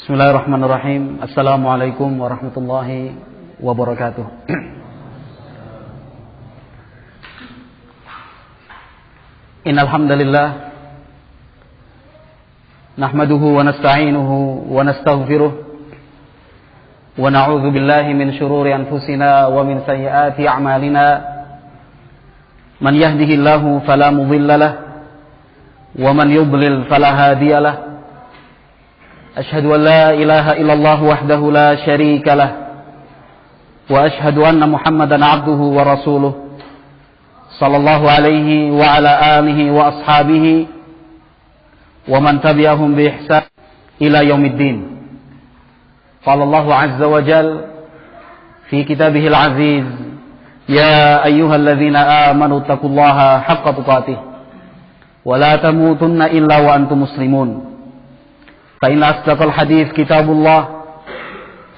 Bismillahirrahmanirrahim. Assalamualaikum warahmatullahi wabarakatuh. Innal hamdalillah nahmaduhu wa nasta'inuhu wa nastaghfiruh wa na'udzu billahi min shururi anfusina wa min sayyiati a'malina. Man yahdihillahu fala mudilla lahu wa man yudlil fala hadiya lahu. Ashhadu an la ilaha illallah wahdahu la syarika lah wa ashhadu anna Muhammadan abduhu wa rasuluh sallallahu alaihi wa ala alihi wa ashabihi wa man tabi'ahum bi ihsan ila yaumiddin. Qala Allahu azza wa jalla fi kitabihil aziz, ya ayyuhalladzina amanu taqullaha haqqa tuqatih wa la tamutunna illa wa antum muslimun. فإن أصدق الحديث كتاب الله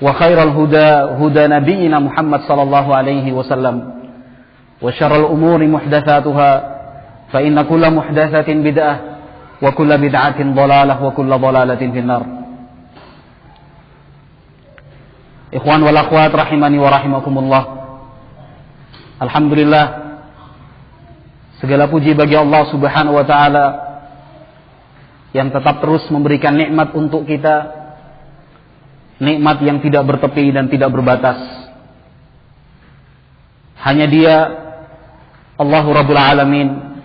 وخير الهدى هدى نبينا محمد صلى الله عليه وسلم وشر الأمور محدثاتها فإن كل محدثة بدعة وكل بدعة ضلالة وكل ضلالة في النار. Ikhwan wal akhwat rahimani wa rahimakumullah. Alhamdulillah, segala puji bagi Allah Subhanahu wa taala yang tetap terus memberikan nikmat untuk kita, nikmat yang tidak bertepi dan tidak berbatas. Hanya Dia, Allahu Rabbul Alamin,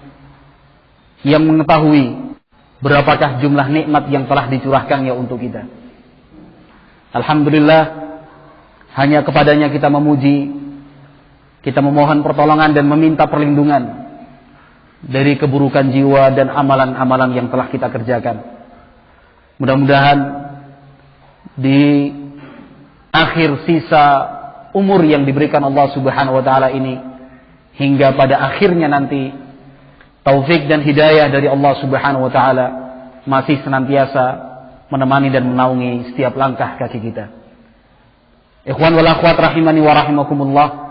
yang mengetahui berapakah jumlah nikmat yang telah dicurahkannya untuk kita. Alhamdulillah, hanya kepadanya kita memuji, kita memohon pertolongan dan meminta perlindungan dari keburukan jiwa dan amalan-amalan yang telah kita kerjakan. Mudah-mudahan di akhir sisa umur yang diberikan Allah Subhanahu wa taala ini, hingga pada akhirnya nanti, taufik dan hidayah dari Allah Subhanahu wa taala masih senantiasa menemani dan menaungi setiap langkah kaki kita. Ikhwan wal akhwat rahimani wa rahimakumullah.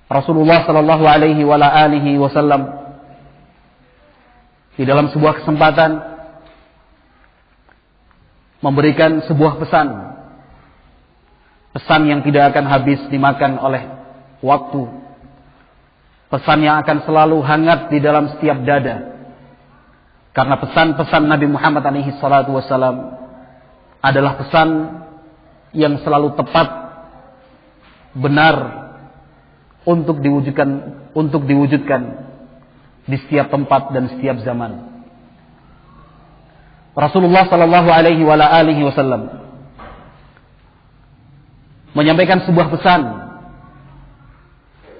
Rasulullah sallallahu alaihi wa alihi wasallam di dalam sebuah kesempatan memberikan sebuah pesan yang tidak akan habis dimakan oleh waktu, pesan yang akan selalu hangat di dalam setiap dada, karena pesan-pesan Nabi Muhammad alaihi salatu wasallam adalah pesan yang selalu tepat, benar, untuk diwujudkan di setiap tempat dan setiap zaman. Rasulullah sallallahu alaihi wa alihi wasallam menyampaikan sebuah pesan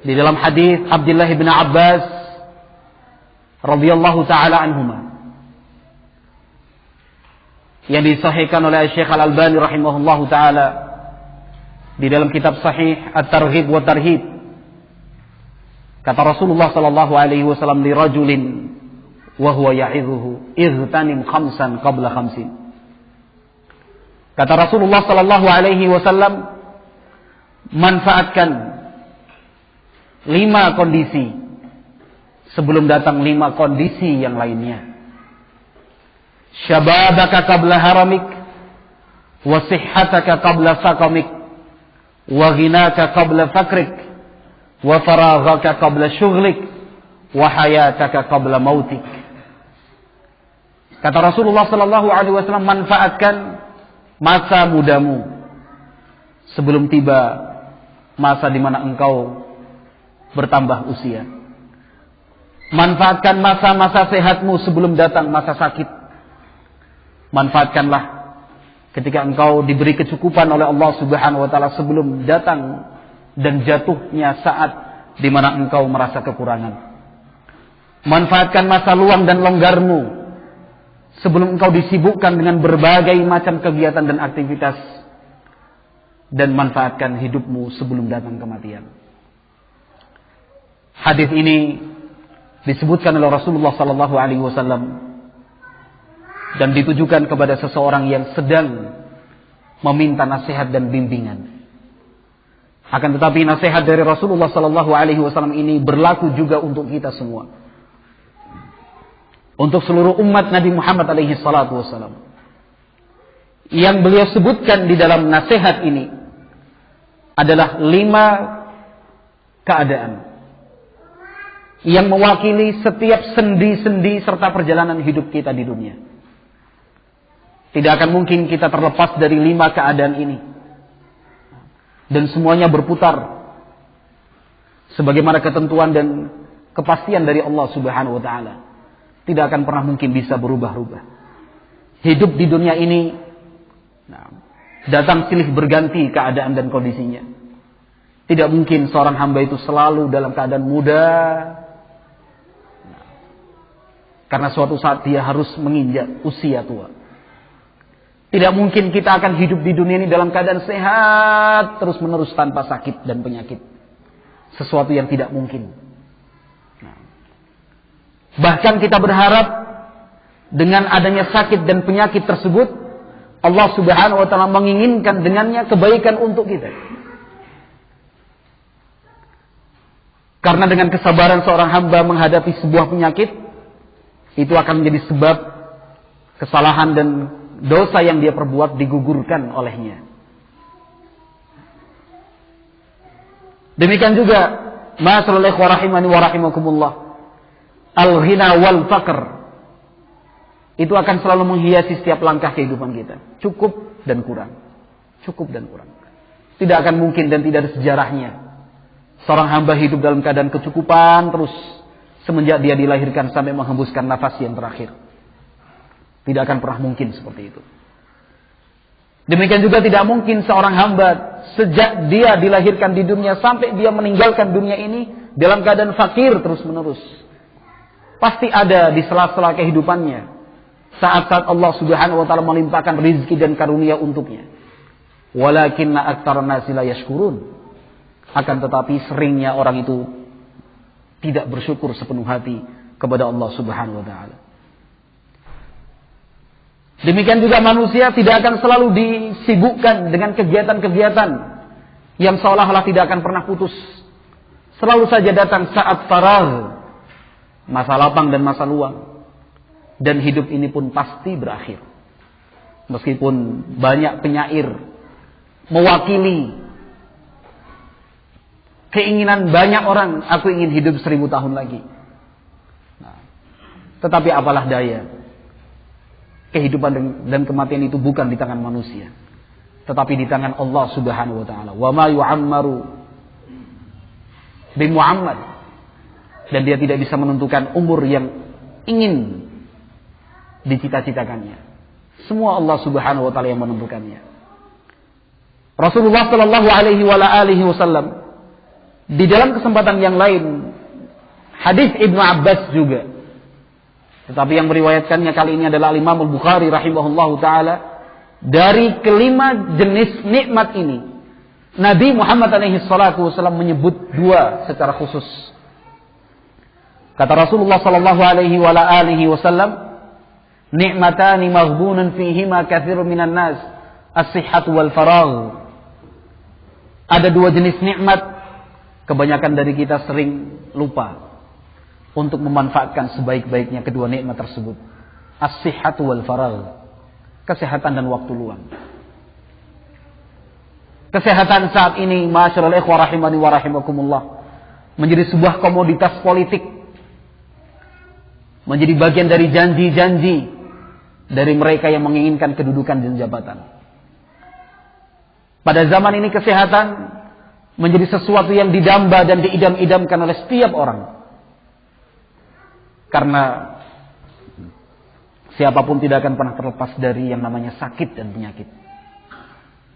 di dalam hadis Abdullah bin Abbas radhiyallahu taala anhuma, yang disahihkan oleh Syekh Al-Albani rahimahullahu taala di dalam kitab Sahih At-Targhib wa Tarhib. Kata Rasulullah sallallahu alaihi wasallam li rajulin wa huwa ya'idhuhu, igtanim khamsan qabla khamsin. Kata Rasulullah sallallahu alaihi wasallam, manfaatkan 5 kondisi sebelum datang 5 kondisi yang lainnya. Syababaka qabla haramik, wa sihhataka qabla saqamik, wa ghinaka qabla fakrik, wa faraghaka qabla syughlik, wa hayataka qabla mautik. Kata Rasulullah sallallahu alaihi wasallam, manfaatkan masa mudamu sebelum tiba masa di mana engkau bertambah usia. Manfaatkan masa-masa sehatmu sebelum datang masa sakit. Manfaatkanlah ketika engkau diberi kecukupan oleh Allah Subhanahu wa taala sebelum datang dan jatuhnya saat di mana engkau merasa kekurangan. Manfaatkan masa luang dan longgarmu sebelum engkau disibukkan dengan berbagai macam kegiatan dan aktivitas, dan manfaatkan hidupmu sebelum datang kematian. Hadis ini disebutkan oleh Rasulullah sallallahu alaihi wasallam dan ditujukan kepada seseorang yang sedang meminta nasihat dan bimbingan. Akan tetapi nasihat dari Rasulullah sallallahu alaihi wasallam ini berlaku juga untuk kita semua. Untuk seluruh umat Nabi Muhammad alaihi salatu wasallam. yang beliau sebutkan di dalam nasihat ini adalah 5 keadaan yang mewakili setiap sendi-sendi serta perjalanan hidup kita di dunia. Tidak akan mungkin kita terlepas dari 5 keadaan ini. Dan semuanya berputar sebagaimana ketentuan dan kepastian dari Allah Subhanahu wa taala. Tidak akan pernah mungkin bisa berubah-ubah. Hidup di dunia ini datang silih berganti keadaan dan kondisinya. Tidak mungkin seorang hamba itu selalu dalam keadaan muda. Karena suatu saat dia harus menginjak usia tua. Tidak mungkin kita akan hidup di dunia ini dalam keadaan sehat terus menerus tanpa sakit dan penyakit. Sesuatu yang tidak mungkin. Bahkan kita berharap dengan adanya sakit dan penyakit tersebut, Allah Subhanahu wa taala menginginkan dengannya kebaikan untuk kita. Karena dengan kesabaran seorang hamba menghadapi sebuah penyakit, itu akan menjadi sebab kesalahan dan dosa yang dia perbuat digugurkan olehnya. Demikian juga, ma'asyiral ikhwah rahimani wa rahimakumullah, al-ghina wal faqr itu akan selalu menghiasi setiap langkah kehidupan kita. Cukup dan kurang. Cukup dan kurang. Tidak akan mungkin dan tidak ada sejarahnya seorang hamba hidup dalam keadaan kecukupan terus semenjak dia dilahirkan sampai menghembuskan nafas yang terakhir. Tidak akan pernah mungkin seperti itu. Demikian juga tidak mungkin seorang hamba sejak dia dilahirkan di dunia sampai dia meninggalkan dunia ini dalam keadaan fakir terus menerus. Pasti ada di sela-sela kehidupannya saat-saat Allah Subhanahu wa taala melimpahkan rizki dan karunia untuknya. Walakinna aktsarun nasi la yashkurun. Akan tetapi seringnya orang itu tidak bersyukur sepenuh hati kepada Allah Subhanahu wa taala. Demikian juga manusia tidak akan selalu disibukkan dengan kegiatan-kegiatan yang seolah-olah tidak akan pernah putus. Selalu saja datang saat faragh, masa lapang dan masa luang. Dan hidup ini pun pasti berakhir. Meskipun banyak penyair mewakili keinginan banyak orang, aku ingin hidup 1000 tahun lagi. Tetapi apalah daya, kehidupan dan kematian itu bukan di tangan manusia, tetapi di tangan Allah Subhanahu wa taala. Wa ma yu'ammaru bi Muhammad, dan dia tidak bisa menentukan umur yang ingin dicita-citakannya. Semua Allah Subhanahu wa taala yang menentukannya. Rasulullah sallallahu alaihi wasallam di dalam kesempatan yang lain, hadis Ibnu Abbas juga, tetapi yang meriwayatkannya kali ini adalah Imam Al-Bukhari rahimahullahu taala, dari kelima jenis nikmat ini Nabi Muhammad alaihi salatu wasallam menyebut 2 secara khusus. Kata Rasulullah sallallahu alaihi wasallam, nikmatani maghbunun fihima katsirun minan nas, as-sihhatu wal faragh. Ada 2 jenis nikmat kebanyakan dari kita sering lupa untuk memanfaatkan sebaik-baiknya kedua nikmat tersebut. As-sihhatu wal faragh. Kesehatan dan waktu luang. Kesehatan saat ini, ma'asyiral ikhwah rahimani wa rahimakumullah, menjadi sebuah komoditas politik. Menjadi bagian dari janji-janji dari mereka yang menginginkan kedudukan dan jabatan. Pada zaman ini kesehatan menjadi sesuatu yang didamba dan diidam-idamkan oleh setiap orang. Karena siapapun tidak akan pernah terlepas dari yang namanya sakit dan penyakit.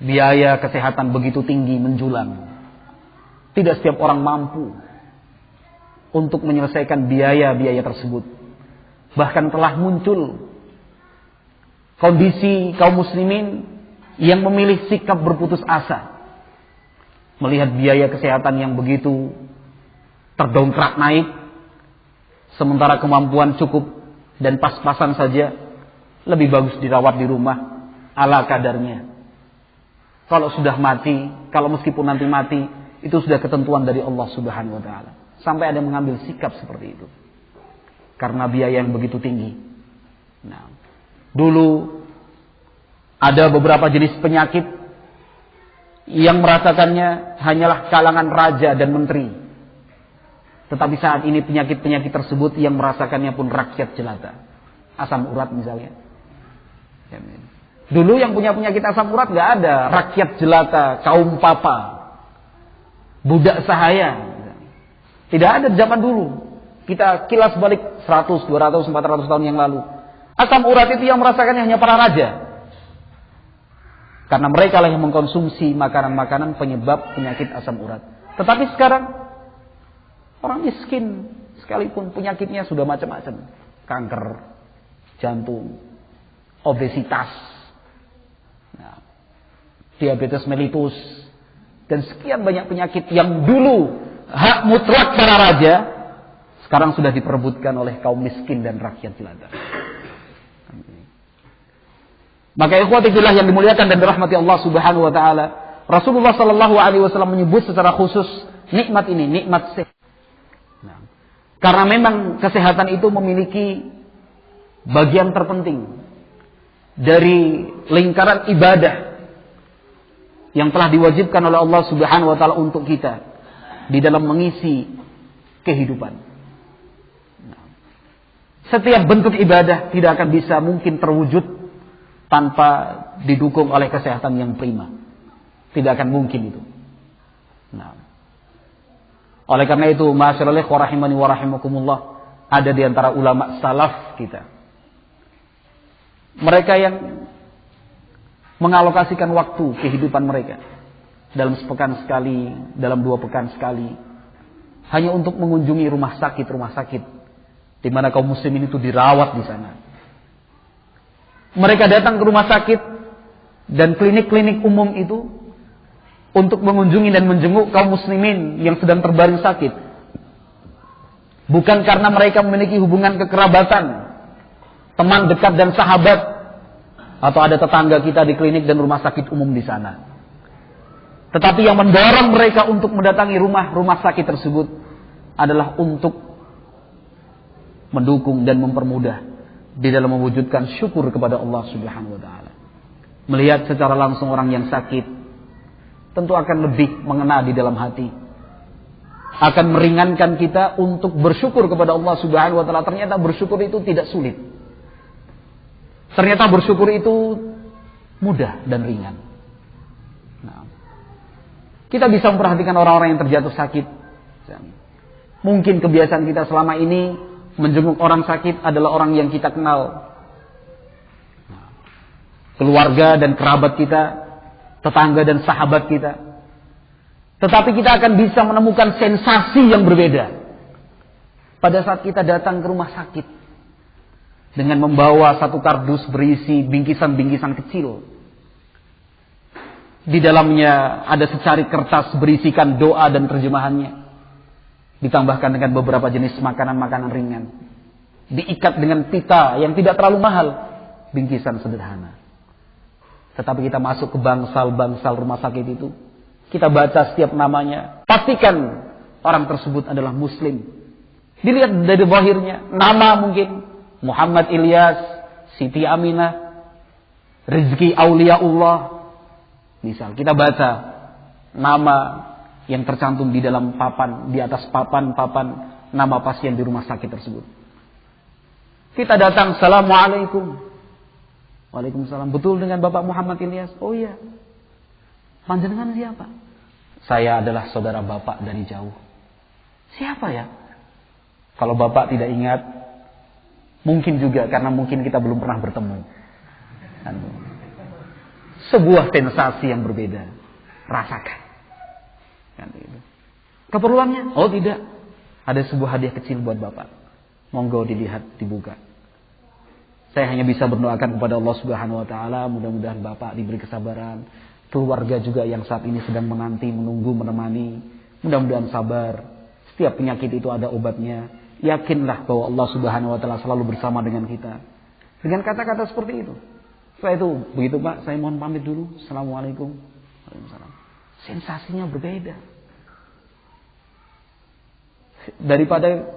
Biaya kesehatan begitu tinggi menjulang. Tidak setiap orang mampu untuk menyelesaikan biaya-biaya tersebut. Bahkan telah muncul kondisi kaum muslimin yang memilih sikap berputus asa melihat biaya kesehatan yang begitu terdongkrak naik, sementara kemampuan cukup dan pas-pasan saja, lebih bagus dirawat di rumah ala kadarnya. Kalau sudah mati, kalau meskipun nanti mati, itu sudah ketentuan dari Allah Subhanahu wa taala. Sampai ada yang mengambil sikap seperti itu karena biaya yang begitu tinggi. Nah, dulu Ada beberapa jenis penyakit yang merasakannya hanyalah kalangan raja dan menteri. Tetapi saat ini penyakit-penyakit tersebut yang merasakannya pun rakyat jelata. Asam urat misalnya. Dulu yang punya penyakit asam urat nggak ada. Rakyat jelata, kaum papa, budak sahaya. Tidak ada zaman dulu. Kita kilas balik 100, 200, 400 tahun yang lalu. Asam urat itu yang merasakannya hanya para raja. Karena mereka lah yang mengkonsumsi makanan-makanan penyebab penyakit asam urat. Tetapi sekarang orang miskin sekalipun penyakitnya sudah macam-macam. Kanker, jantung, obesitas, diabetes mellitus, dan sekian banyak penyakit yang dulu hak mutlak para raja, sekarang sudah diperebutkan oleh kaum miskin dan rakyat jelata. Maka ikhwati fillah yang dimuliakan dan dirahmati Allah Subhanahu wa taala, Rasulullah sallallahu alaihi wasallam menyebut secara khusus nikmat ini, nikmat sehat. Karena memang kesehatan itu memiliki bagian terpenting dari lingkaran ibadah yang telah diwajibkan oleh Allah Subhanahu wa taala untuk kita di dalam mengisi kehidupan. Setiap bentuk ibadah tidak akan bisa mungkin terwujud tanpa didukung oleh kesehatan yang prima. Tidak akan mungkin itu. Oleh karena itu, ma'asyiral ikhwah rahimani wa rahimakumullah, ada di antara ulama salaf kita. Mereka yang mengalokasikan waktu kehidupan mereka dalam sepekan sekali, dalam 2 pekan sekali, hanya untuk mengunjungi rumah sakit di mana kaum muslimin itu dirawat di sana. Mereka datang ke rumah sakit dan klinik-klinik umum itu untuk mengunjungi dan menjenguk kaum muslimin yang sedang terbaring sakit. Bukan karena mereka memiliki hubungan kekerabatan, teman dekat dan sahabat, atau ada tetangga kita di klinik dan rumah sakit umum di sana. Tetapi yang mendorong mereka untuk mendatangi rumah sakit tersebut adalah untuk mendukung dan mempermudah di dalam mewujudkan syukur kepada Allah Subhanahu wa taala. Melihat secara langsung orang yang sakit tentu akan lebih mengena di dalam hati. Akan meringankan kita untuk bersyukur kepada Allah Subhanahu wa taala. Ternyata bersyukur itu tidak sulit. Ternyata bersyukur itu mudah dan ringan. Kita bisa memperhatikan orang-orang yang terjatuh sakit. Mungkin kebiasaan kita selama ini menjenguk orang sakit adalah orang yang kita kenal. Keluarga dan kerabat kita, tetangga dan sahabat kita. Tetapi kita akan bisa menemukan sensasi yang berbeda pada saat kita datang ke rumah sakit dengan membawa satu kardus berisi bingkisan-bingkisan kecil. Di dalamnya ada secari kertas berisikan doa dan terjemahannya. Ditambahkan dengan beberapa jenis makanan-makanan ringan. Diikat dengan pita yang tidak terlalu mahal. Bingkisan sederhana. Tetapi kita masuk ke bangsal-bangsal rumah sakit itu. Kita baca setiap namanya. Pastikan orang tersebut adalah muslim. Dilihat dari zahirnya. Nama mungkin Muhammad Ilyas, Siti Aminah, Rizki Auliaullah. Misal kita baca nama yang tercantum di dalam papan, di atas papan nama pasien di rumah sakit tersebut. Kita datang, Assalamualaikum. Waalaikumsalam. Betul dengan Bapak Muhammad Ilyas? Oh iya. Panjenengan siapa? Saya adalah saudara Bapak dari jauh. Siapa ya? Kalau Bapak tidak ingat, mungkin juga karena mungkin kita belum pernah bertemu. Sebuah sensasi yang berbeda. Rasakan. Keperluannya? Oh tidak. Ada sebuah hadiah kecil buat Bapak. Monggo dilihat, dibuka. Saya hanya bisa berdoakan kepada Allah Subhanahu wa taala, mudah-mudahan Bapak diberi kesabaran. Keluarga juga yang saat ini sedang menanti, menunggu, menemani. Mudah-mudahan sabar. Setiap penyakit itu ada obatnya. Yakinlah bahwa Allah Subhanahu wa taala selalu bersama dengan kita. Dengan kata-kata seperti itu. Setelah itu, begitu Pak, saya mohon pamit dulu. Assalamualaikum. Waalaikumsalam. Sensasinya berbeda. Daripada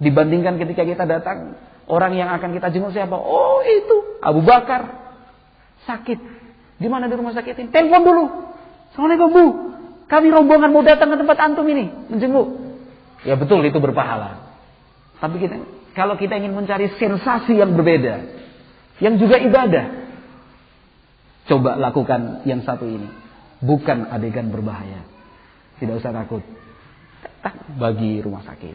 dibandingkan ketika kita datang, orang yang akan kita jenguk siapa? Oh itu, Abu Bakar, Sakit. Di mana di rumah sakit ini? Telepon dulu. Assalamualaikum Bu. Kami rombongan mau datang ke tempat antum ini. Menjenguk. Ya betul, itu berpahala. Tapi kalau kita ingin mencari sensasi yang berbeda. Yang juga ibadah. Coba lakukan yang satu ini. Bukan adegan berbahaya. Tidak usah takut. Bagi rumah sakit.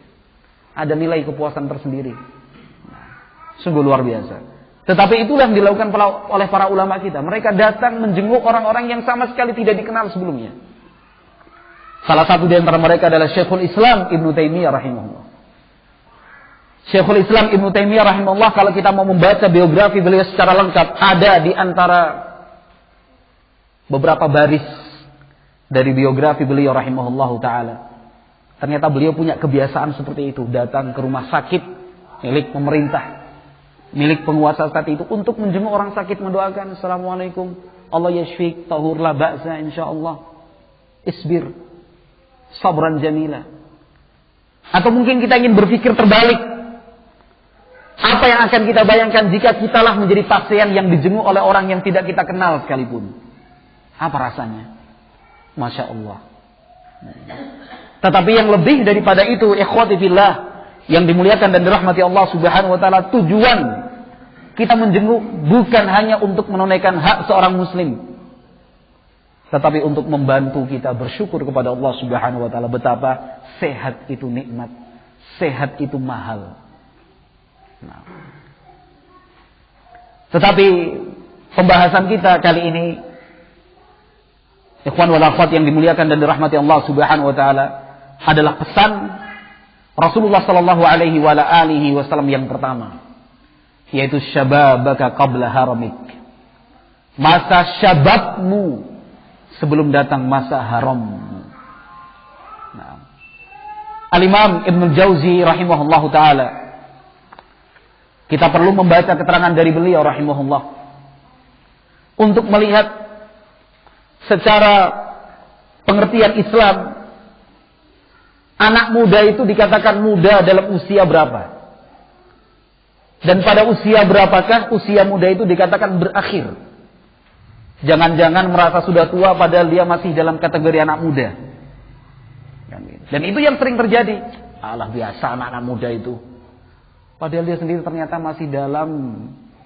Ada nilai kepuasan tersendiri. Sungguh luar biasa. Tetapi itulah yang dilakukan oleh para ulama kita. Mereka datang menjenguk orang-orang yang sama sekali tidak dikenal sebelumnya. Salah satu di antara mereka adalah Syekhul Islam Ibnu Taimiyah rahimahullah. Syekhul Islam Ibnu Taimiyah rahimahullah, kalau kita mau membaca biografi beliau secara lengkap, ada di antara beberapa baris dari biografi beliau rahimahullah ta'ala. Ternyata beliau punya kebiasaan seperti itu. Datang ke rumah sakit milik pemerintah, milik penguasa saat itu, untuk menjenguk orang sakit, mendoakan, Assalamualaikum, Allah yashfik, tahur la ba'sa insyaallah, isbir, sabran jamila. Atau mungkin kita ingin berpikir terbalik. Apa yang akan kita bayangkan jika kitalah menjadi pasien yang dijenguk oleh orang yang tidak kita kenal sekalipun? Apa rasanya? Masya Allah. Tetapi yang lebih daripada itu, ikhwati fillah, yang dimuliakan dan dirahmati Allah Subhanahu wa taala, tujuan kita menjenguk bukan hanya untuk menunaikan hak seorang muslim, tetapi untuk membantu kita bersyukur kepada Allah Subhanahu wa taala betapa sehat itu nikmat, sehat itu mahal. Nah. Tetapi pembahasan kita kali ini, ikhwan wal akhwat yang dimuliakan dan dirahmati Allah Subhanahu wa taala, adalah pesan Rasulullah sallallahu alaihi wasallam yang pertama, yaitu syababaka qabla haramik. Masa syababmu sebelum datang masa harammu. Nah. Al-Imam Ibnu Jauzi rahimahullahu taala, kita perlu membaca keterangan dari beliau rahimahullah untuk melihat secara pengertian Islam, anak muda itu dikatakan muda dalam usia berapa? Dan pada usia berapakah usia muda itu dikatakan berakhir? Jangan-jangan merasa sudah tua padahal dia masih dalam kategori anak muda. Dan itu yang sering terjadi. Alah, biasa anak-anak muda itu. Padahal dia sendiri ternyata masih dalam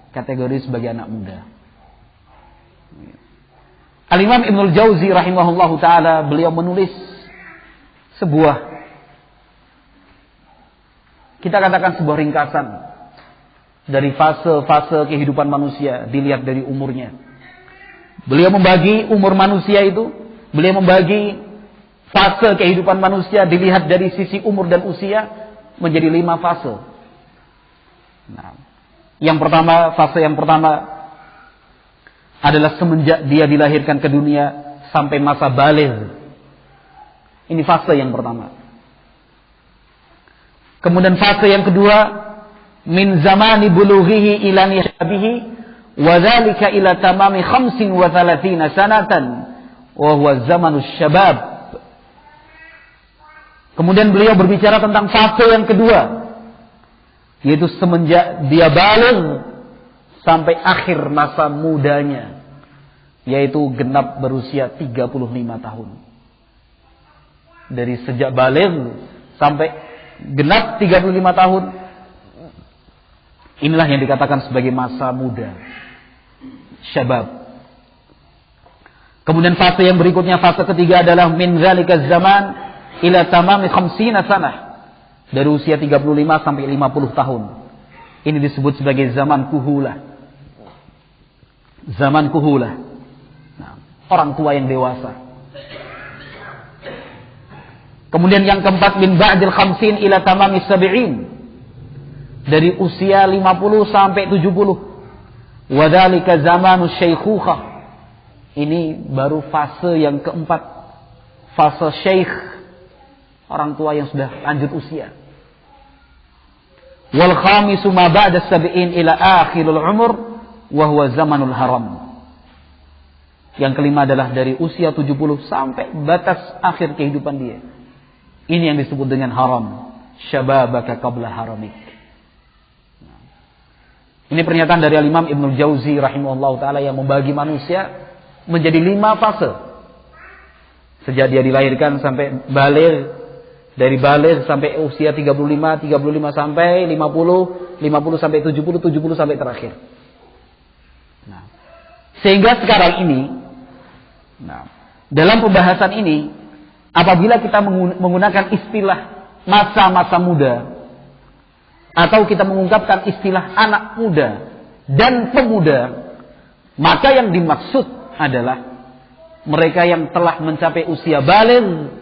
kategori sebagai anak muda. Al-Imam Ibnul Jauzi rahimahullahu ta'ala, beliau menulis sebuah, kita katakan sebuah ringkasan dari fase-fase kehidupan manusia dilihat dari umurnya. Beliau membagi umur manusia itu, beliau membagi fase kehidupan manusia dilihat dari sisi umur dan usia menjadi 5 fase. Nah, fase yang pertama adalah semenjak dia dilahirkan ke dunia sampai masa baligh. Ini fase yang pertama. Kemudian fase yang kedua, min zamani bulughihi ila nisyabihi wa dzalika ila tamami 35 sanatan wa huwa zamanus syabab. Kemudian beliau berbicara tentang fase yang kedua, yaitu semenjak dia baligh sampai akhir masa mudanya, yaitu genap berusia 35 tahun. Dari sejak baligh sampai genap 35 tahun, inilah yang dikatakan sebagai masa muda, syabab. Kemudian fase yang berikutnya, fase ketiga adalah min zalika zaman ila tamami 50 sanah. Dari usia 35 sampai 50 tahun. Ini disebut sebagai zaman kuhulah. Zaman kuhulah. Nah, orang tua yang dewasa. Kemudian yang keempat, min ba'dil 50 ila tamami 70. Dari usia 50 sampai 70. Wadzalika zamanus syaikhukhah. Ini baru fase yang keempat. Fase syekh. Orang tua yang sudah lanjut usia. Wal khamisu ma ba'da 70 ila akhirul umur wa huwa zamanul haram. Yang kelima adalah dari usia 70 sampai batas akhir kehidupan dia. Ini yang disebut dengan haram. Syababaka qabla haramik. Ini pernyataan dari Imam Ibnul Jauzi rahimahullah ta'ala yang membagi manusia menjadi 5 fase. Sejak dia dilahirkan sampai baligh, dari baligh sampai usia 35, 35 sampai 50, 50 sampai 70, 70 sampai terakhir. Nah, sehingga sekarang ini, dalam pembahasan ini, apabila kita menggunakan istilah masa-masa muda, atau kita mengungkapkan istilah anak muda dan pemuda, maka yang dimaksud adalah mereka yang telah mencapai usia baligh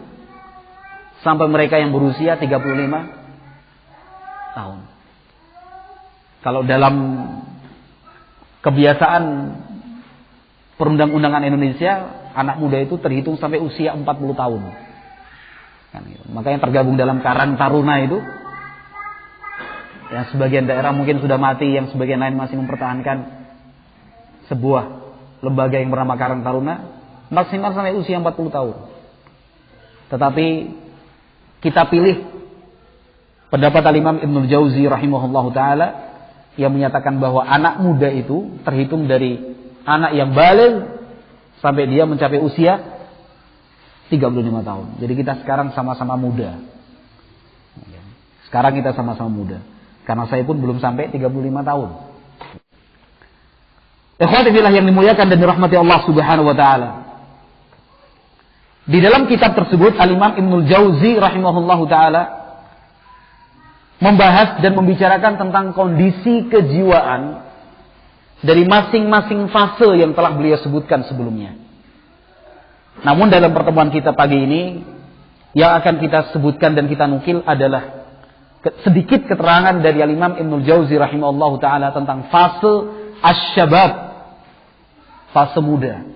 sampai mereka yang berusia 35 tahun. Kalau dalam kebiasaan perundang-undangan Indonesia, anak muda itu terhitung sampai usia 40 tahun. Kan gitu. Maka yang tergabung dalam Karang Taruna itu, yang sebagian daerah mungkin sudah mati, yang sebagian lain masih mempertahankan sebuah lembaga yang bernama Karang Taruna, maksimal sampai usia 40 tahun. Tetapi kita pilih pendapat Imam Ibnul Jauzi rahimahullahu ta'ala yang menyatakan bahwa anak muda itu terhitung dari anak yang baligh sampai dia mencapai usia 35 tahun. Jadi kita sekarang sama-sama muda. Sekarang kita sama-sama muda. Karena saya pun belum sampai 35 tahun. Ikhwati fillah yang dimuliakan dan dirahmati Allah Subhanahu wa taala. Di dalam kitab tersebut Al-Imam Ibnul Jauzi rahimahullahu taala membahas dan membicarakan tentang kondisi kejiwaan dari masing-masing fase yang telah beliau sebutkan sebelumnya. Namun dalam pertemuan kita pagi ini yang akan kita sebutkan dan kita nukil adalah sedikit keterangan dari Al-Imam Ibnul Jauzi rahimahullahu taala tentang fase asy-syabab, fase muda.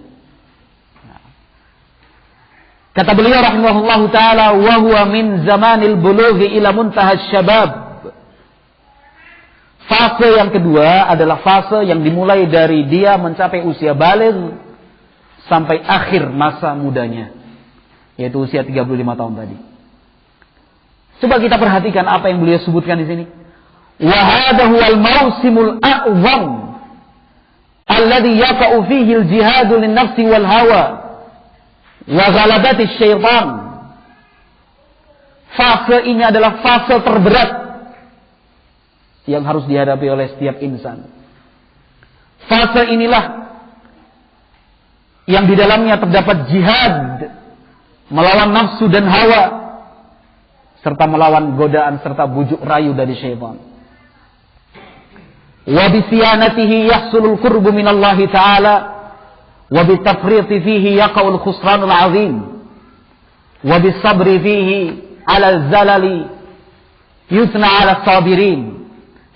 Kata beliau rahimahullahu taala, wa huwa min zamanil bulughi ila muntaha asy-syabab. Fase yang kedua adalah fase yang dimulai dari dia mencapai usia baligh sampai akhir masa mudanya, yaitu usia 35 tahun tadi. Coba kita perhatikan apa yang beliau sebutkan di sini. Wa hadha huwal mausimul a'zam alladhi yaqa'u fihi al-jihad lin-nafsi wal hawa wa ghalabati syaitan. Fase ini adalah fase terberat yang harus dihadapi oleh setiap insan. Fase inilah yang di dalamnya terdapat jihad melawan nafsu dan hawa, serta melawan godaan serta bujuk rayu dari syaitan. Wa bi siyanatihi yahsulul qurbu minallahi ta'ala wa bi tafriti fihi yaqa'ul khusranul 'azim wa bis sabri fihi 'ala zalali yusna 'ala sabirin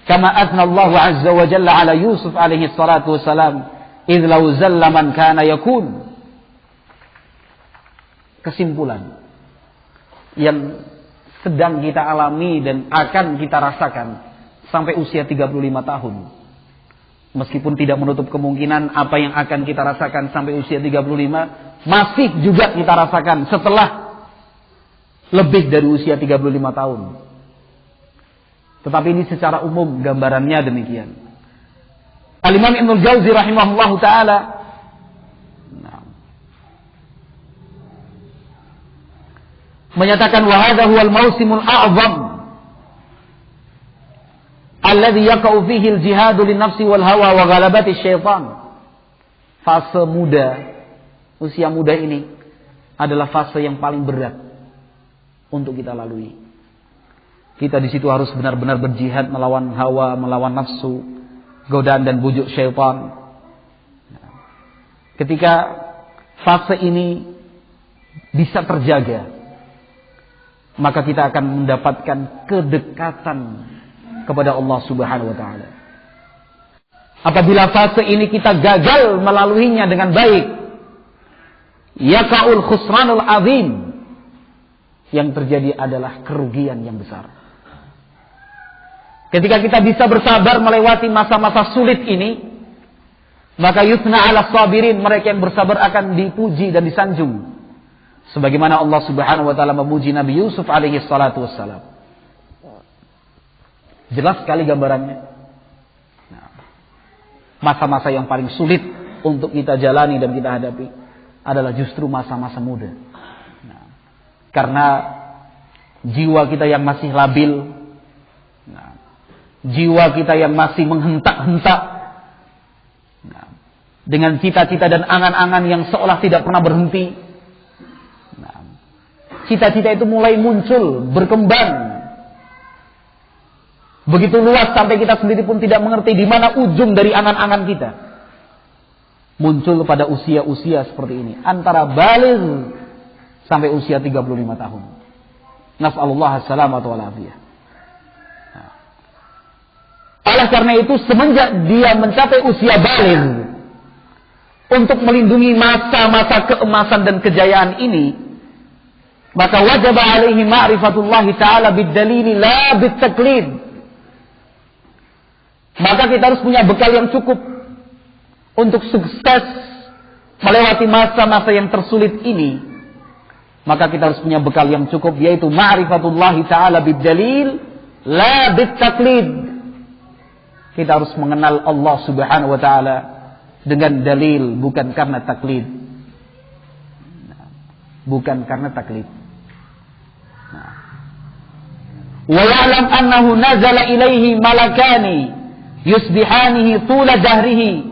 kama athna Allah 'azza wa jalla 'ala Yusuf alaihi salatu wassalam idh law zalla man kana yakun. Kesimpulan yang sedang kita alami dan akan kita rasakan sampai usia 35 tahun. Meskipun tidak menutup kemungkinan apa yang akan kita rasakan sampai usia 35 masih juga kita rasakan setelah lebih dari usia 35 tahun. Tetapi ini secara umum gambarannya demikian. Al-Imam Ibnul Jauzi rahimahullahu ta'ala menyatakan wa hadha huwal mausimul a'zam alladhi yaqa'u fihi al-jihad lin-nafsi wal hawa wa ghalabati syaitan. Fase muda, usia muda ini adalah fase yang paling berat untuk kita lalui. Kita di situ harus benar-benar berjihad melawan hawa, melawan nafsu, godaan dan bujuk syaitan. Ketika fase ini bisa terjaga, maka kita akan mendapatkan kedekatan kepada Allah Subhanahu wa taala. Apabila fase ini kita gagal melaluinya dengan baik, yaqa'ul khusranul 'azim, yang terjadi adalah kerugian yang besar. Ketika kita bisa bersabar melewati masa-masa sulit ini, maka yusna 'ala sabirin, mereka yang bersabar akan dipuji dan disanjung. Sebagaimana Allah Subhanahu wa taala memuji Nabi Yusuf alaihi salatu wassalam. Jelas sekali gambarannya. Nah, Masa-masa yang paling sulit untuk kita jalani dan kita hadapi adalah justru masa-masa muda. Nah, karena jiwa kita yang masih labil, nah, jiwa kita yang masih menghentak-hentak, nah, dengan cita-cita dan angan-angan yang seolah tidak pernah berhenti. Nah, cita-cita itu mulai muncul, berkembang. Begitu luas sampai kita sendiri pun tidak mengerti di mana ujung dari angan-angan kita. Muncul pada usia-usia seperti ini. Antara baligh sampai usia 35 tahun. Nas'alullah as-salamata wal afiyah. Oleh karena itu semenjak dia mencapai usia baligh, untuk melindungi masa-masa keemasan dan kejayaan ini, maka wajib alaihi ma'rifatullah ta'ala bid-dalili la bit-taqlid. Maka kita harus punya bekal yang cukup untuk sukses melewati masa-masa yang tersulit ini. Maka kita harus punya bekal yang cukup, yaitu ma'rifatullah ta'ala bid-dalil la bit-taqlid. Kita harus mengenal Allah Subhanahu wa ta'ala dengan dalil, bukan karena taklid. Bukan karena taklid. Wa ya'lam annahu nazala ilaihi malakani yusbihanihi tula dahrihi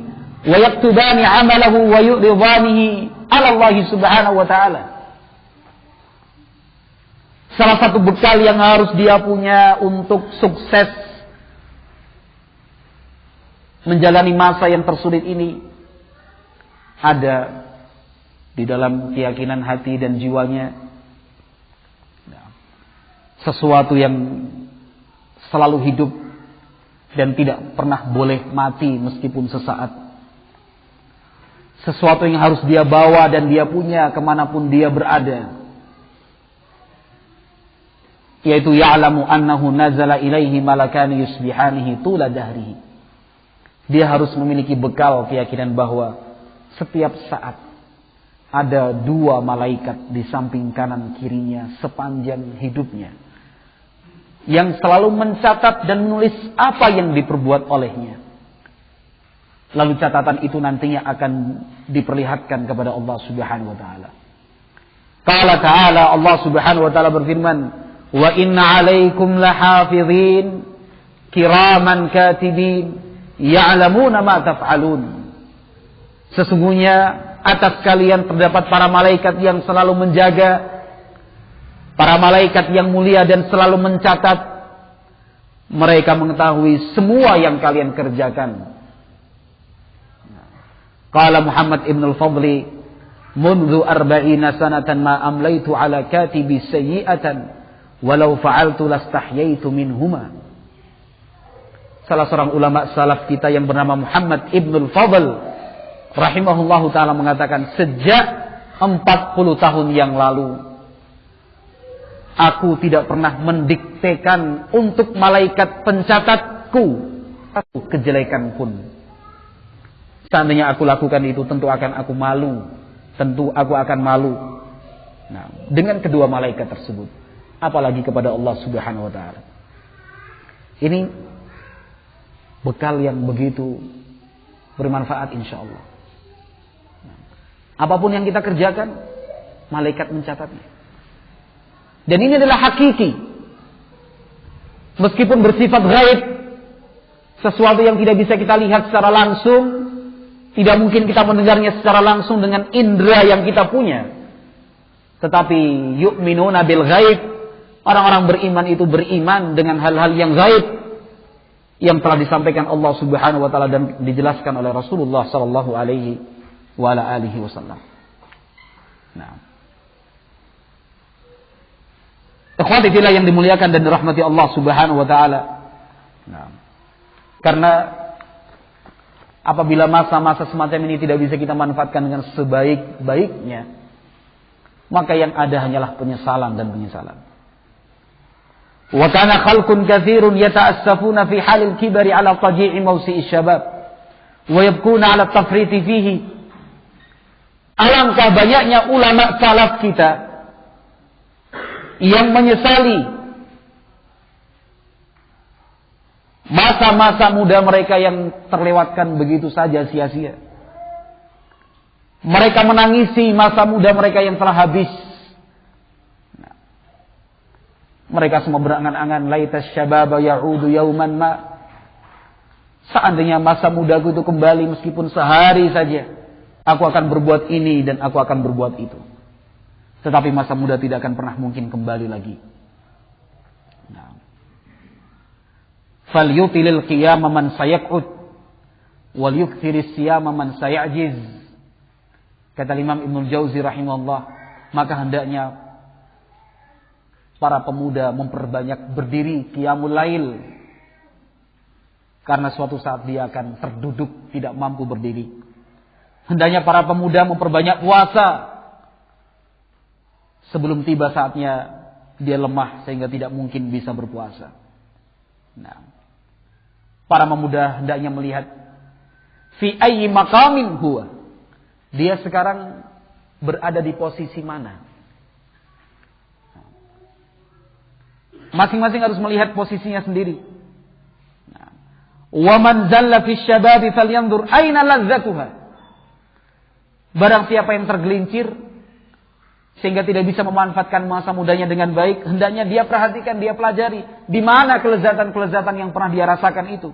wa yaktubani amalahu wa yu'ridanihi ala Allah Subhanahu wa ta'ala. Salah satu bekal yang harus dia punya untuk sukses menjalani masa yang tersulit ini ada di dalam keyakinan hati dan jiwanya sesuatu yang selalu hidup dan tidak pernah boleh mati meskipun sesaat. Sesuatu yang harus dia bawa dan dia punya kemanapun dia berada. Yaitu ya'lamu annahu nazala ilaihi malakani yusbihanihi tula dahrihi. Dia harus memiliki bekal keyakinan bahwa setiap saat ada dua malaikat di samping kanan kirinya sepanjang hidupnya, yang selalu mencatat dan menulis apa yang diperbuat olehnya. Lalu catatan itu nantinya akan diperlihatkan kepada Allah Subhanahu wa ta'ala. Qala ta'ala, Allah Subhanahu wa ta'ala berfirman, wa inna alaikum lahafidhin kiraman katibin ya'lamuna ma taf'alun. Sesungguhnya atas kalian terdapat para malaikat yang selalu menjaga, para malaikat yang mulia dan selalu mencatat. Mereka mengetahui semua yang kalian kerjakan. Qala Muhammad ibn al-Fadli, "Mundu 40 sanatan ma amlaitu ala katibi sayyi'atan walau fa'altu lastahyaitu minhuma." Salah seorang ulama salaf kita yang bernama Muhammad ibn al-Fadl rahimahullahu ta'ala mengatakan, sejak 40 tahun yang lalu aku tidak pernah mendiktekan untuk malaikat pencatatku aku kejelekan pun. Seandainya aku lakukan itu, tentu akan aku malu. Tentu aku akan malu. Nah, dengan kedua malaikat tersebut, apalagi kepada Allah Subhanahu wa ta'ala. Ini bekal yang begitu bermanfaat insyaallah. Apapun yang kita kerjakan, malaikat mencatatnya. Dan ini adalah hakiki. Meskipun bersifat gaib, sesuatu yang tidak bisa kita lihat secara langsung, tidak mungkin kita mendengarnya secara langsung dengan indera yang kita punya. Tetapi yu'minuna bil ghaib, orang-orang beriman itu beriman dengan hal-hal yang gaib yang telah disampaikan Allah Subhanahu wa taala dan dijelaskan oleh Rasulullah sallallahu alaihi wa ala alihi wasallam. Nah, ikhwati fillah yang dimuliakan dan dirahmati Allah Subhanahu wa taala. Nah, karena apabila masa-masa semacam ini tidak bisa kita manfaatkan dengan sebaik-baiknya, maka yang ada hanyalah penyesalan dan penyesalan. Wa kana khalqun katsirun yata'assafuna fi halil kibari ala taji'i mawsi'i syabab wa yabkuna ala tafriti fihi. Alangkah banyaknya ulama salaf kita yang menyesali Masa-masa muda mereka yang terlewatkan begitu saja sia-sia. Mereka menangisi masa muda mereka yang telah habis. Mereka semua berangan-angan, laitas syababa ya'udu yauman ma. Seandainya masa mudaku itu kembali meskipun sehari saja, aku akan berbuat ini dan aku akan berbuat itu. Tetapi masa muda tidak akan pernah mungkin kembali lagi. Falyutilil qiyama man sayaq'ud wal yukthiris siyama man sayajiz. Kata Imam Ibnul Jauzi rahimahullah, maka hendaknya para pemuda memperbanyak berdiri qiyamul lail, karena suatu saat dia akan terduduk tidak mampu berdiri. Hendaknya para pemuda memperbanyak puasa sebelum tiba saatnya dia lemah sehingga tidak mungkin bisa berpuasa. Para pemuda hendaknya melihat fi ayyi maqamin huwa. Dia sekarang berada di posisi mana? Masing-masing harus melihat posisinya sendiri. Wa man zalla fi syababi falyanzur aina ladzatuha. Barang siapa yang tergelincir sehingga tidak bisa memanfaatkan masa mudanya dengan baik, hendaknya dia perhatikan, dia pelajari di mana kelezatan-kelezatan yang pernah dia rasakan itu.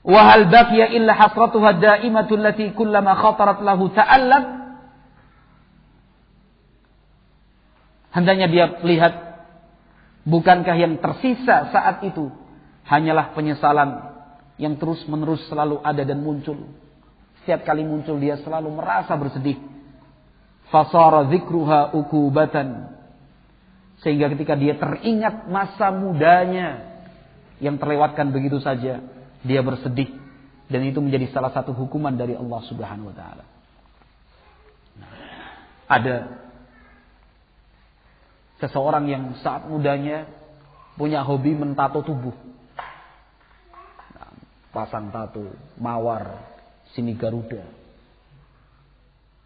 Wa hal baqiya illa hasratuha daimatu allati kullama khatarat lahu ta'allam. Hendaknya dia lihat, bukankah yang tersisa saat itu hanyalah penyesalan yang terus-menerus selalu ada dan muncul. Setiap kali muncul dia selalu merasa bersedih. Fasara dzikruha ukubatan. Sehingga ketika dia teringat masa mudanya yang terlewatkan begitu saja, dia bersedih, dan itu menjadi salah satu hukuman dari Allah Subhanahu wa taala. Ada seseorang yang saat mudanya punya hobi mentato tubuh. Pasang tato, mawar, sini Garuda.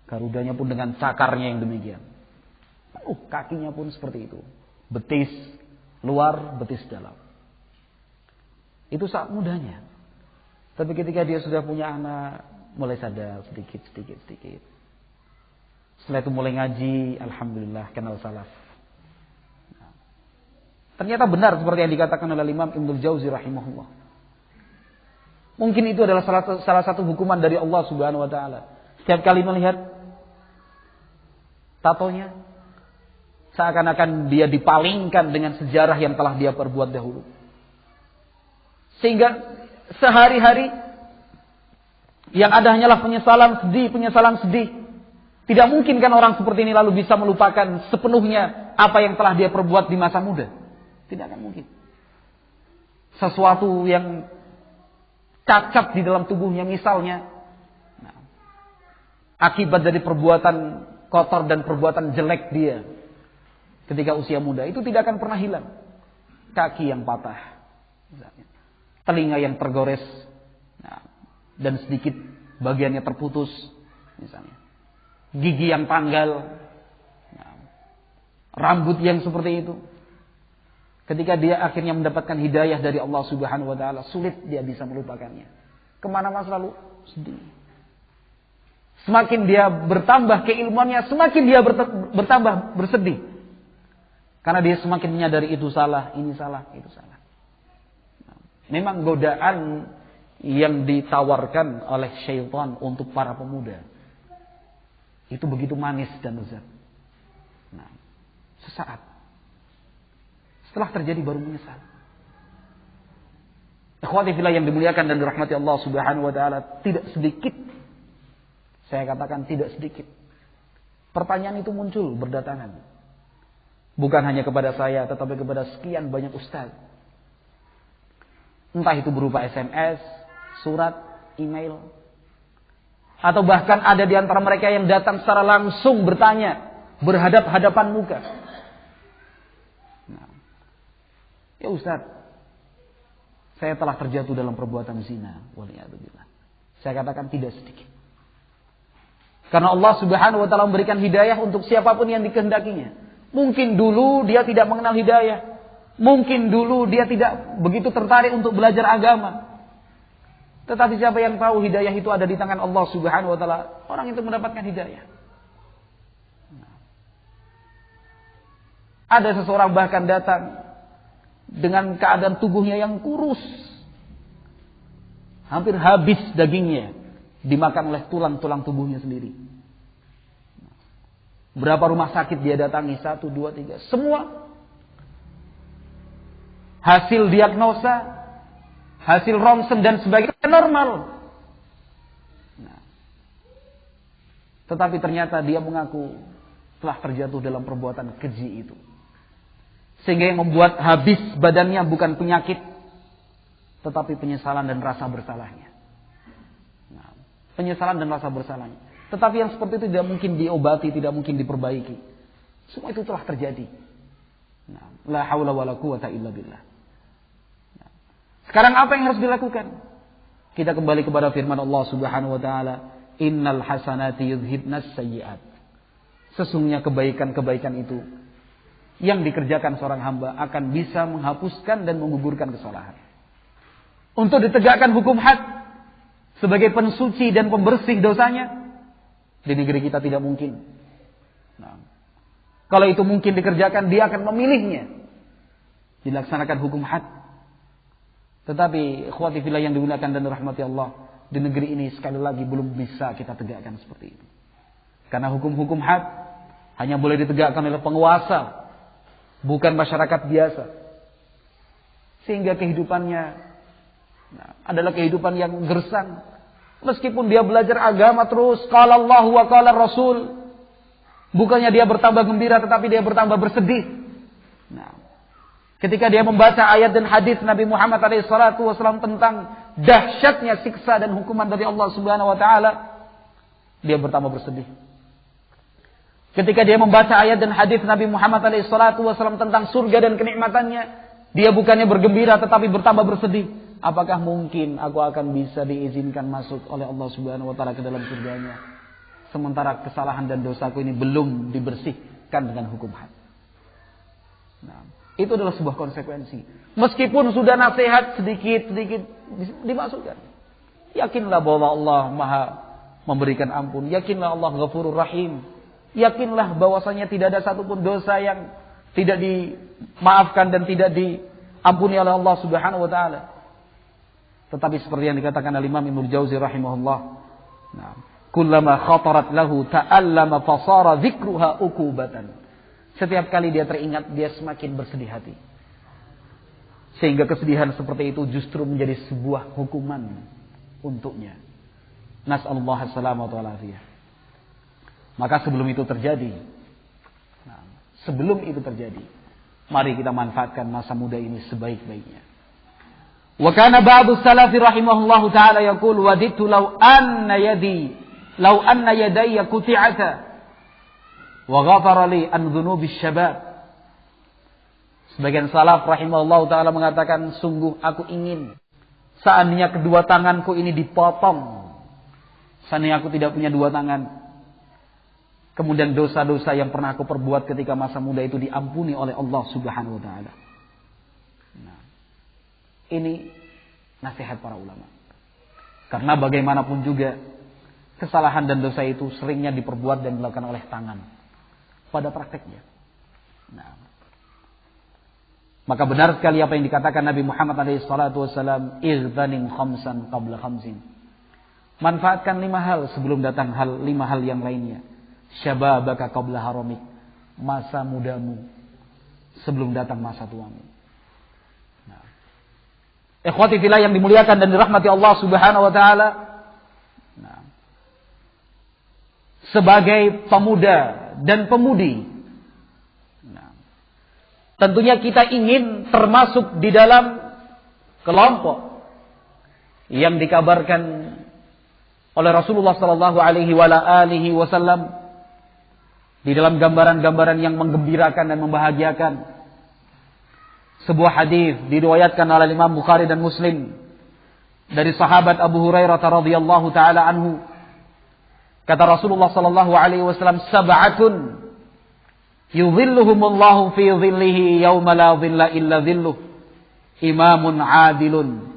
Garudanya pun dengan cakarnya yang demikian. Kakinya pun seperti itu. Betis luar, betis dalam. Itu saat mudanya. Tapi ketika dia sudah punya anak, mulai sadar sedikit. Setelah itu mulai ngaji, alhamdulillah kenal salaf. Ternyata benar seperti yang dikatakan oleh Imam Ibnul Jauzi rahimahullah. Mungkin itu adalah salah satu hukuman dari Allah Subhanahu wa taala. Setiap kali melihat tatonya, seakan-akan dia dipalingkan dengan sejarah yang telah dia perbuat dahulu. Sehingga sehari-hari yang ada hanyalah penyesalan sedih. Tidak mungkin kan orang seperti ini lalu bisa melupakan sepenuhnya apa yang telah dia perbuat di masa muda. Tidak akan mungkin. Sesuatu yang cacat di dalam tubuhnya misalnya, akibat dari perbuatan kotor dan perbuatan jelek dia ketika usia muda, itu tidak akan pernah hilang. Kaki yang patah misalnya, telinga yang tergores, dan sedikit bagiannya terputus misalnya, gigi yang tanggal, rambut yang seperti itu. Ketika dia akhirnya mendapatkan hidayah dari Allah Subhanahu wa taala, sulit dia bisa melupakannya. Kemana-mana selalu sedih. Semakin dia bertambah keilmuannya, semakin dia bertambah bersedih. Karena dia semakin menyadari itu salah, ini salah, itu salah. Memang godaan yang ditawarkan oleh syaitan untuk para pemuda itu begitu manis dan lezat. Sesaat setelah terjadi baru menyesal. Ikhwati fillah yang dimuliakan dan dirahmati Allah Subhanahu wa taala, tidak sedikit, saya katakan tidak sedikit, pertanyaan itu muncul berdatangan. Bukan hanya kepada saya, tetapi kepada sekian banyak ustaz. Entah itu berupa SMS, surat, email, atau bahkan ada di antara mereka yang datang secara langsung bertanya, berhadap-hadapan muka. Ya Ustaz, saya telah terjatuh dalam perbuatan zina. Waliyadzubillah. Saya katakan tidak sedikit. Karena Allah Subhanahu wa taala memberikan hidayah untuk siapapun yang dikehendakinya. Mungkin dulu dia tidak mengenal hidayah. Mungkin dulu dia tidak begitu tertarik untuk belajar agama. Tetapi siapa yang tahu hidayah itu ada di tangan Allah Subhanahu wa taala, orang itu mendapatkan hidayah. Ada seseorang bahkan datang dengan keadaan tubuhnya yang kurus. Hampir habis dagingnya, dimakan oleh tulang-tulang tubuhnya sendiri. Berapa rumah sakit dia datangi? 1, 2, 3. Semua hasil diagnosa, hasil ronsen dan sebagainya normal. Tetapi ternyata dia mengaku telah terjatuh dalam perbuatan keji itu. Sehingga yang membuat habis badannya bukan penyakit, tetapi penyesalan dan rasa bersalahnya. Penyesalan dan rasa bersalahnya. Tetapi yang seperti itu tidak mungkin diobati, tidak mungkin diperbaiki. Semua itu telah terjadi. La haula wala quwata illa billah. Sekarang apa yang harus dilakukan? Kita kembali kepada firman Allah Subhanahu wa taala, "Innal hasanati yudhibnas sayyi'at." Sesungguhnya kebaikan-kebaikan itu yang dikerjakan seorang hamba akan bisa menghapuskan dan menggugurkan kesalahan. Untuk ditegakkan hukum had sebagai pensuci dan pembersih dosanya, di negeri kita tidak mungkin. Kalau itu mungkin dikerjakan, dia akan memilihnya dilaksanakan hukum had. Tetapi ikhwati fillah yang dimuliakan dan dirahmati Allah, di negeri ini sekali lagi belum bisa kita tegakkan seperti itu. Karena hukum-hukum had hanya boleh ditegakkan oleh penguasa, bukan masyarakat biasa. Sehingga kehidupannya adalah kehidupan yang gersang. Meskipun dia belajar agama terus, qala Allah wa qala Rasul, bukannya dia bertambah gembira, tetapi dia bertambah bersedih. Ketika dia membaca ayat dan hadis Nabi Muhammad SAW tentang dahsyatnya siksa dan hukuman dari Allah Subhanahu wa taala, dia bertambah bersedih. Ketika dia membaca ayat dan hadis Nabi Muhammad SAW tentang surga dan kenikmatannya, dia bukannya bergembira tetapi bertambah bersedih. Apakah mungkin aku akan bisa diizinkan masuk oleh Allah Subhanahu wa taala ke dalam surganya, sementara kesalahan dan dosaku ini belum dibersihkan dengan hukum had? Itu adalah sebuah konsekuensi. Meskipun sudah nasihat sedikit-sedikit dimasukkan. Yakinlah bahwa Allah Maha memberikan ampun. Yakinlah Allah Ghafurur Rahim. Yakinlah bahwasanya tidak ada satupun dosa yang tidak dimaafkan dan tidak diampuni oleh Allah Subhanahu wa taala. Tetapi seperti yang dikatakan oleh Imam Ibnu Jauzi rahimahullah, kullama khatarat lahu ta'allama fasara dzikruha uqubatan. Setiap kali dia teringat, dia semakin bersedih hati. Sehingga kesedihan seperti itu justru menjadi sebuah hukuman untuknya. Nas'alullah as-salamata wal afiyah. Maka sebelum itu terjadi, mari kita manfaatkan masa muda ini sebaik-baiknya. Wa kana ba'du salafi rahimahullahu taala yaqul wadidtu law anna yadayya quti'ata wa ghafara li an dhunubis syabab. Sebagian salaf rahimahullahu taala mengatakan, sungguh aku ingin seandainya kedua tanganku ini dipotong. Seandainya aku tidak punya dua tangan, kemudian dosa-dosa yang pernah aku perbuat ketika masa muda itu diampuni oleh Allah Subhanahu wa taala. Ini nasihat para ulama. Karena bagaimanapun juga kesalahan dan dosa itu seringnya diperbuat dan dilakukan oleh tangan pada prakteknya. Maka benar sekali apa yang dikatakan Nabi Muhammad SAW, "Ightanim khamsan qabla khamsin." Manfaatkan 5 hal sebelum datang 5 hal yang lainnya. Syababaka qabla haramik. Masa mudamu sebelum datang masa tuamu. Ikhwati fillah yang dimuliakan dan dirahmati Allah Subhanahu wa taala. Sebagai pemuda dan pemudi, tentunya kita ingin termasuk di dalam kelompok yang dikabarkan oleh Rasulullah sallallahu alaihi wasallam di dalam gambaran-gambaran yang menggembirakan dan membahagiakan. Sebuah hadis diriwayatkan oleh Imam Bukhari dan Muslim dari sahabat Abu Hurairah radhiyallahu taala anhu. Kata Rasulullah sallallahu alaihi wasallam, "Sab'atun Yudhilluhumullahu fi dhillihi yawma la dhilla illa dhilluh. Imamun adilun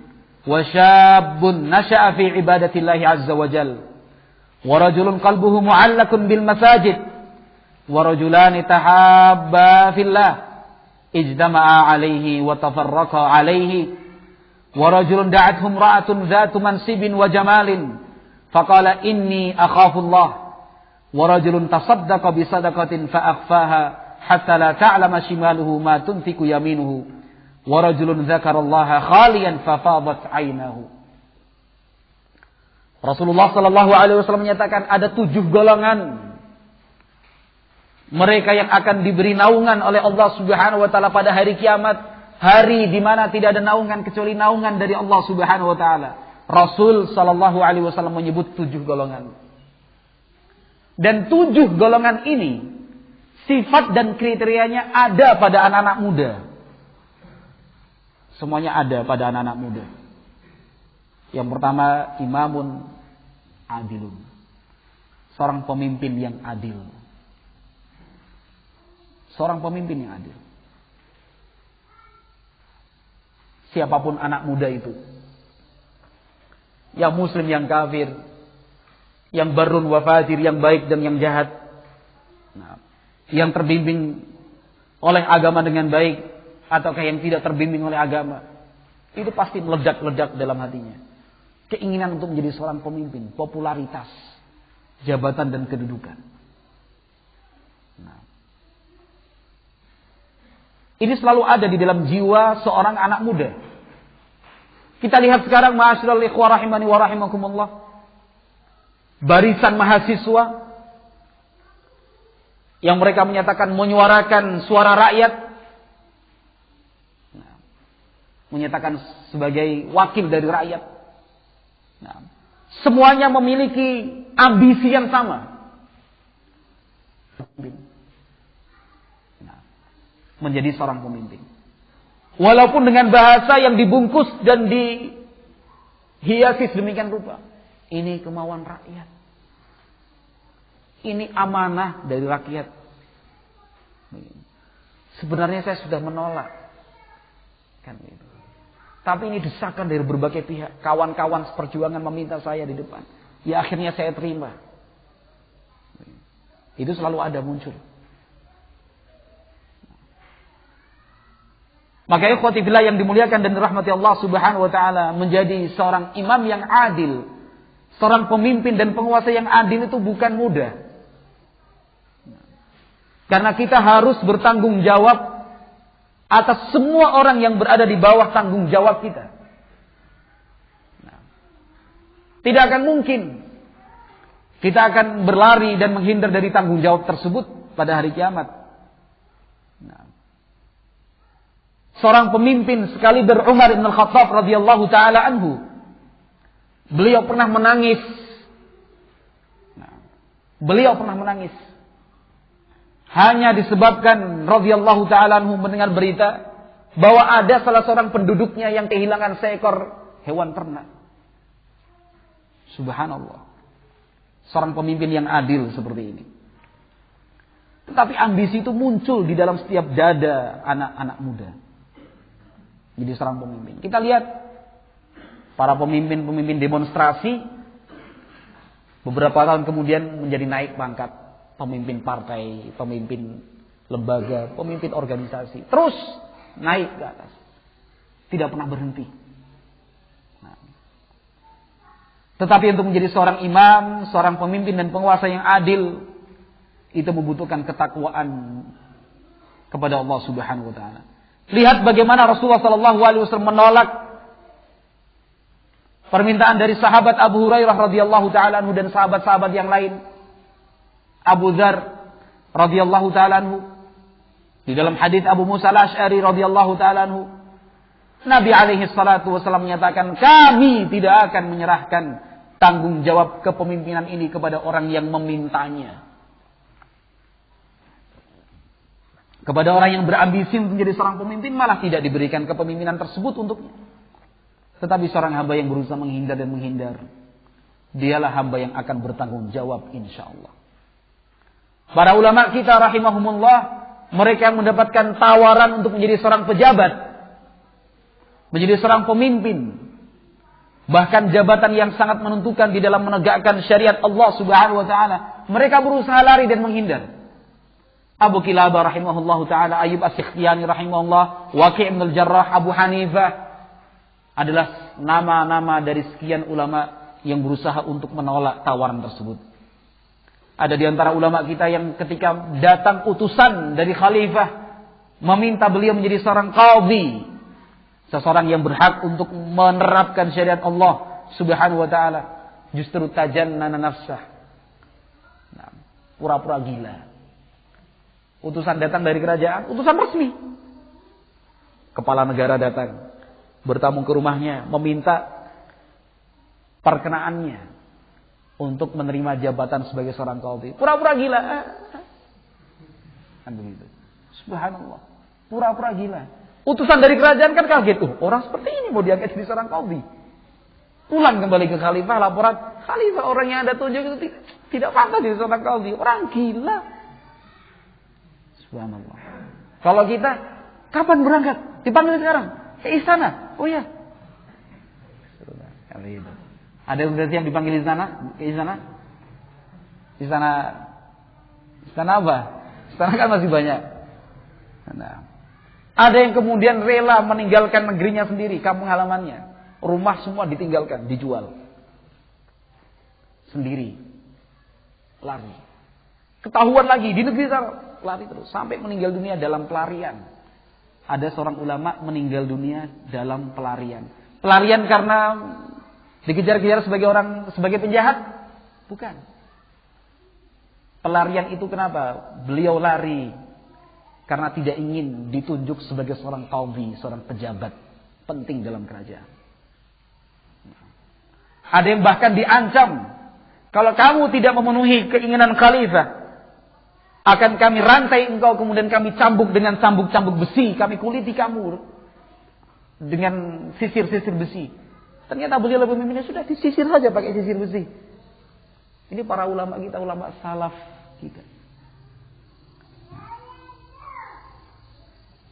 wa syabun nasha'a fi ibadatillahi azza wa jal. Wa rajulun qalbuhu mu'allakun bil masajid. Wa rajulani tahabba fillah ijtama'a alaihi wa tafarraqa alaihi. Wa rajulun da'athum ra'atun dhatu mansibin wa jamalin faqala inni akhafullah. Wa rajulun tasaddaqa bi sadaqatin fa akhfaha hatta la ta'lama shimaluhu ma tunfiqu yaminuhu. Wa rajulun dzakarallaha khaliyan fa fadat 'ainahu. Rasulullah sallallahu alaihi wasallam menyatakan ada 7 golongan mereka yang akan diberi naungan oleh Allah Subhanahu wa taala pada hari kiamat, hari di mana tidak ada naungan kecuali naungan dari Allah Subhanahu wa taala. Rasul sallallahu alaihi wasallam menyebut 7 golongan. Dan 7 golongan ini sifat dan kriterianya ada pada anak-anak muda. Semuanya ada pada anak-anak muda. Yang pertama, imamun adilun. Seorang pemimpin yang adil. Seorang pemimpin yang adil. Siapapun anak muda itu. Yang muslim, yang kafir, yang barun wa fajir, yang baik dan yang jahat. Nah, yang terbimbing oleh agama dengan baik ataukah yang tidak terbimbing oleh agama. Itu pasti meledak-ledak dalam hatinya. Keinginan untuk menjadi seorang pemimpin, popularitas, jabatan dan kedudukan. Nah, ini selalu ada di dalam jiwa seorang anak muda. Kita lihat sekarang, ma'asyiral ikhwah rahimani wa rahimakumullah, barisan mahasiswa yang mereka menyatakan menyuarakan suara rakyat, menyatakan sebagai wakil dari rakyat. Nah, semuanya memiliki ambisi yang sama. Nah, menjadi seorang pemimpin. Walaupun dengan bahasa yang dibungkus dan dihiasi sedemikian rupa. Ini kemauan rakyat. Ini amanah dari rakyat. Sebenarnya saya sudah menolak. Kan gitu. Tapi ini desakan dari berbagai pihak. Kawan-kawan seperjuangan meminta saya di depan. Ya akhirnya saya terima. Itu selalu ada muncul. Maka ikhwati fillah yang dimuliakan dan dirahmati Allah Subhanahu wa taala, menjadi seorang imam yang adil, seorang pemimpin dan penguasa yang adil itu bukan mudah. Karena kita harus bertanggung jawab atas semua orang yang berada di bawah tanggung jawab kita. Tidak akan mungkin kita akan berlari dan menghindar dari tanggung jawab tersebut pada hari kiamat. Seorang pemimpin sekali Umar bin Al-Khattab radhiyallahu taala anhu, beliau pernah menangis. Beliau pernah menangis hanya disebabkan radhiyallahu taala anhu mendengar berita bahwa ada salah seorang penduduknya yang kehilangan seekor hewan ternak. Subhanallah. Seorang pemimpin yang adil seperti ini. Tetapi ambisi itu muncul di dalam setiap dada anak-anak muda. Jadi seorang pemimpin. Kita lihat para pemimpin-pemimpin demonstrasi beberapa tahun kemudian menjadi naik pangkat, pemimpin partai, pemimpin lembaga, pemimpin organisasi, terus naik ke atas, tidak pernah berhenti. Nah. Tetapi untuk menjadi seorang imam, seorang pemimpin dan penguasa yang adil, itu membutuhkan ketakwaan kepada Allah Subhanahu wa taala. Lihat bagaimana Rasulullah SAW menolak permintaan dari sahabat Abu Hurairah radhiyallahu taala anhu dan sahabat-sahabat yang lain. Abu Dzar radhiyallahu taala anhu, di dalam hadis Abu Musa Al-Asy'ari radhiyallahu taala anhu, Nabi alaihi salatu wasallam menyatakan, kami tidak akan menyerahkan tanggung jawab kepemimpinan ini kepada orang yang memintanya. Kepada orang yang berambisi menjadi seorang pemimpin, malah tidak diberikan kepemimpinan tersebut untuknya. Tetapi seorang hamba yang berusaha menghindar dan menghindar, dialah hamba yang akan bertanggung jawab insyaallah. Para ulama kita rahimahumullah mereka yang mendapatkan tawaran untuk menjadi seorang pejabat, menjadi seorang pemimpin, bahkan jabatan yang sangat menentukan di dalam menegakkan syariat Allah Subhanahu wa taala, mereka berusaha lari dan menghindar. Abu Kilabah rahimahullahu taala, Ayyub As-Sikhtiyani rahimahullah, Waqi' bin Al-Jarrah, Abu Hanifah adalah nama-nama dari sekian ulama yang berusaha untuk menolak tawaran tersebut. Ada di antara ulama kita yang ketika datang utusan dari khalifah meminta beliau menjadi seorang qadhi, seseorang yang berhak untuk menerapkan syariat Allah Subhanahu wa taala, justru tajannana nafsah. Nah, pura-pura gila. Utusan datang dari kerajaan, utusan resmi. Kepala negara datang, bertamu ke rumahnya, meminta perkenaannya untuk menerima jabatan sebagai seorang qadhi. Pura-pura gila. Kan begitu. Subhanallah. Pura-pura gila. Utusan dari kerajaan kan kaget. Orang seperti ini mau diangkat jadi seorang qadhi. Pulang kembali ke khalifah, laporan, khalifah orang yang Anda tunjuk itu tidak pantas jadi seorang qadhi. Orang gila. Subhanallah. Kalau kita, kapan berangkat? Dipanggil sekarang. Ke istana. Oh ya. Ada berarti yang dipanggil istana? Ke istana? Istana apa? Istana kan masih banyak. Nah. Ada yang kemudian rela meninggalkan negerinya sendiri, kampung halamannya. Rumah semua ditinggalkan, dijual. Sendiri. Lari. Ketahuan lagi di negeri sana, lari terus sampai meninggal dunia dalam pelarian. Ada seorang ulama meninggal dunia dalam pelarian. Pelarian karena dikejar-kejar sebagai penjahat? Bukan. Pelarian itu kenapa? Beliau lari karena tidak ingin ditunjuk sebagai seorang qadhi, seorang pejabat penting dalam kerajaan. Ada yang bahkan diancam, kalau kamu tidak memenuhi keinginan khalifah, akan kami rantai engkau, kemudian kami cambuk dengan cambuk-cambuk besi, kami kuliti kamu dengan sisir-sisir besi. Ternyata beliau lebih memilih sudah disisir saja pakai sisir besi. Ini para ulama kita, ulama salaf kita.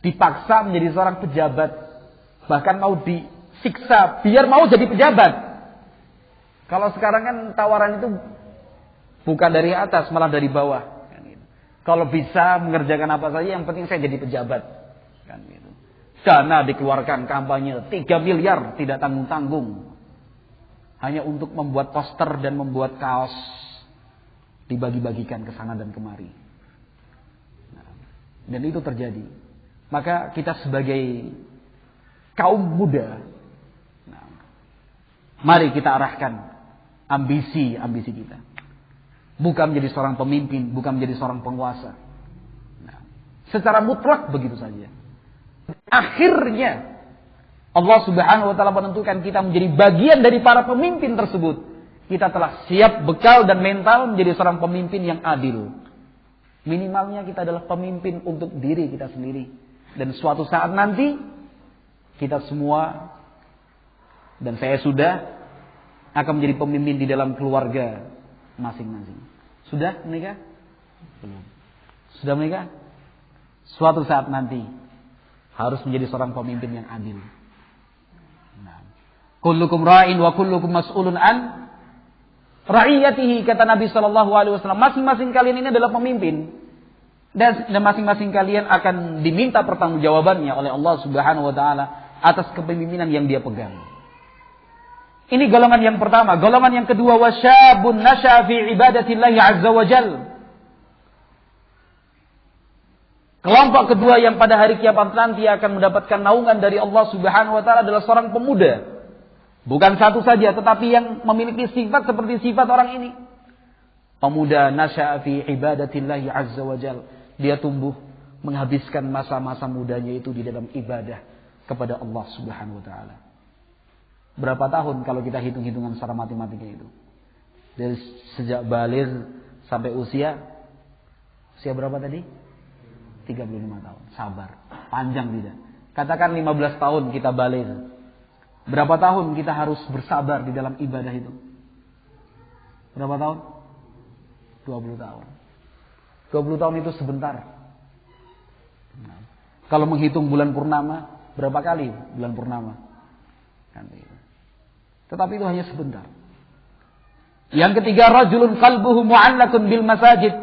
Dipaksa menjadi seorang pejabat, bahkan mau disiksa biar mau jadi pejabat. Kalau sekarang kan tawaran itu bukan dari atas, malah dari bawah. Kalau bisa mengerjakan apa saja, yang penting saya jadi pejabat. Kan gitu. Dana dikeluarkan kampanye 3 miliar tidak tanggung-tanggung. Hanya untuk membuat poster dan membuat kaos. Dibagi-bagikan ke sana dan kemari. Nah, dan itu terjadi. Maka kita sebagai kaum muda, nah, mari kita arahkan ambisi kita. Bukan menjadi seorang pemimpin, bukan menjadi seorang penguasa. Nah, secara mutlak begitu saja. Akhirnya Allah Subhanahu wa taala menentukan kita menjadi bagian dari para pemimpin tersebut. Kita telah siap bekal dan mental menjadi seorang pemimpin yang adil. Minimalnya kita adalah pemimpin untuk diri kita sendiri. Dan suatu saat nanti kita semua dan saya sudah akan menjadi pemimpin di dalam keluarga masing-masing. Sudah menikah? Belum. Sudah menikah? Suatu saat nanti harus menjadi seorang pemimpin yang adil. Nah. Kullukum ra'in wa kullukum mas'ulun an ra'iyatihi, kata Nabi sallallahu alaihi wasallam. Masing-masing kalian ini adalah pemimpin dan masing-masing kalian akan diminta pertanggungjawabannya oleh Allah Subhanahu wa taala atas kepemimpinan yang dia pegang. Ini golongan yang pertama. Golongan yang kedua, wasyabun nasya fi ibadatillahi azza wa jal. Kelompok kedua yang pada hari kiamat nanti akan mendapatkan naungan dari Allah Subhanahu wa taala adalah seorang pemuda. Bukan satu saja, tetapi yang memiliki sifat seperti sifat orang ini. Pemuda nasya fi ibadatillahi azza wa jal. Dia tumbuh menghabiskan masa-masa mudanya itu di dalam ibadah kepada Allah Subhanahu wa taala. Berapa tahun kalau kita hitung-hitungan secara matematika itu? Dari sejak baligh sampai usia berapa tadi? 35 tahun. Sabar. Panjang tidak? Katakan 15 tahun kita baligh. Berapa tahun kita harus bersabar di dalam ibadah itu? Berapa tahun? 20 tahun. 20 tahun itu sebentar. Nah, kalau menghitung bulan purnama, berapa kali bulan purnama? Kan gitu. Tetapi itu hanya sebentar. Yang ketiga, rajulun qalbuhu mu'allaqun bil masajid.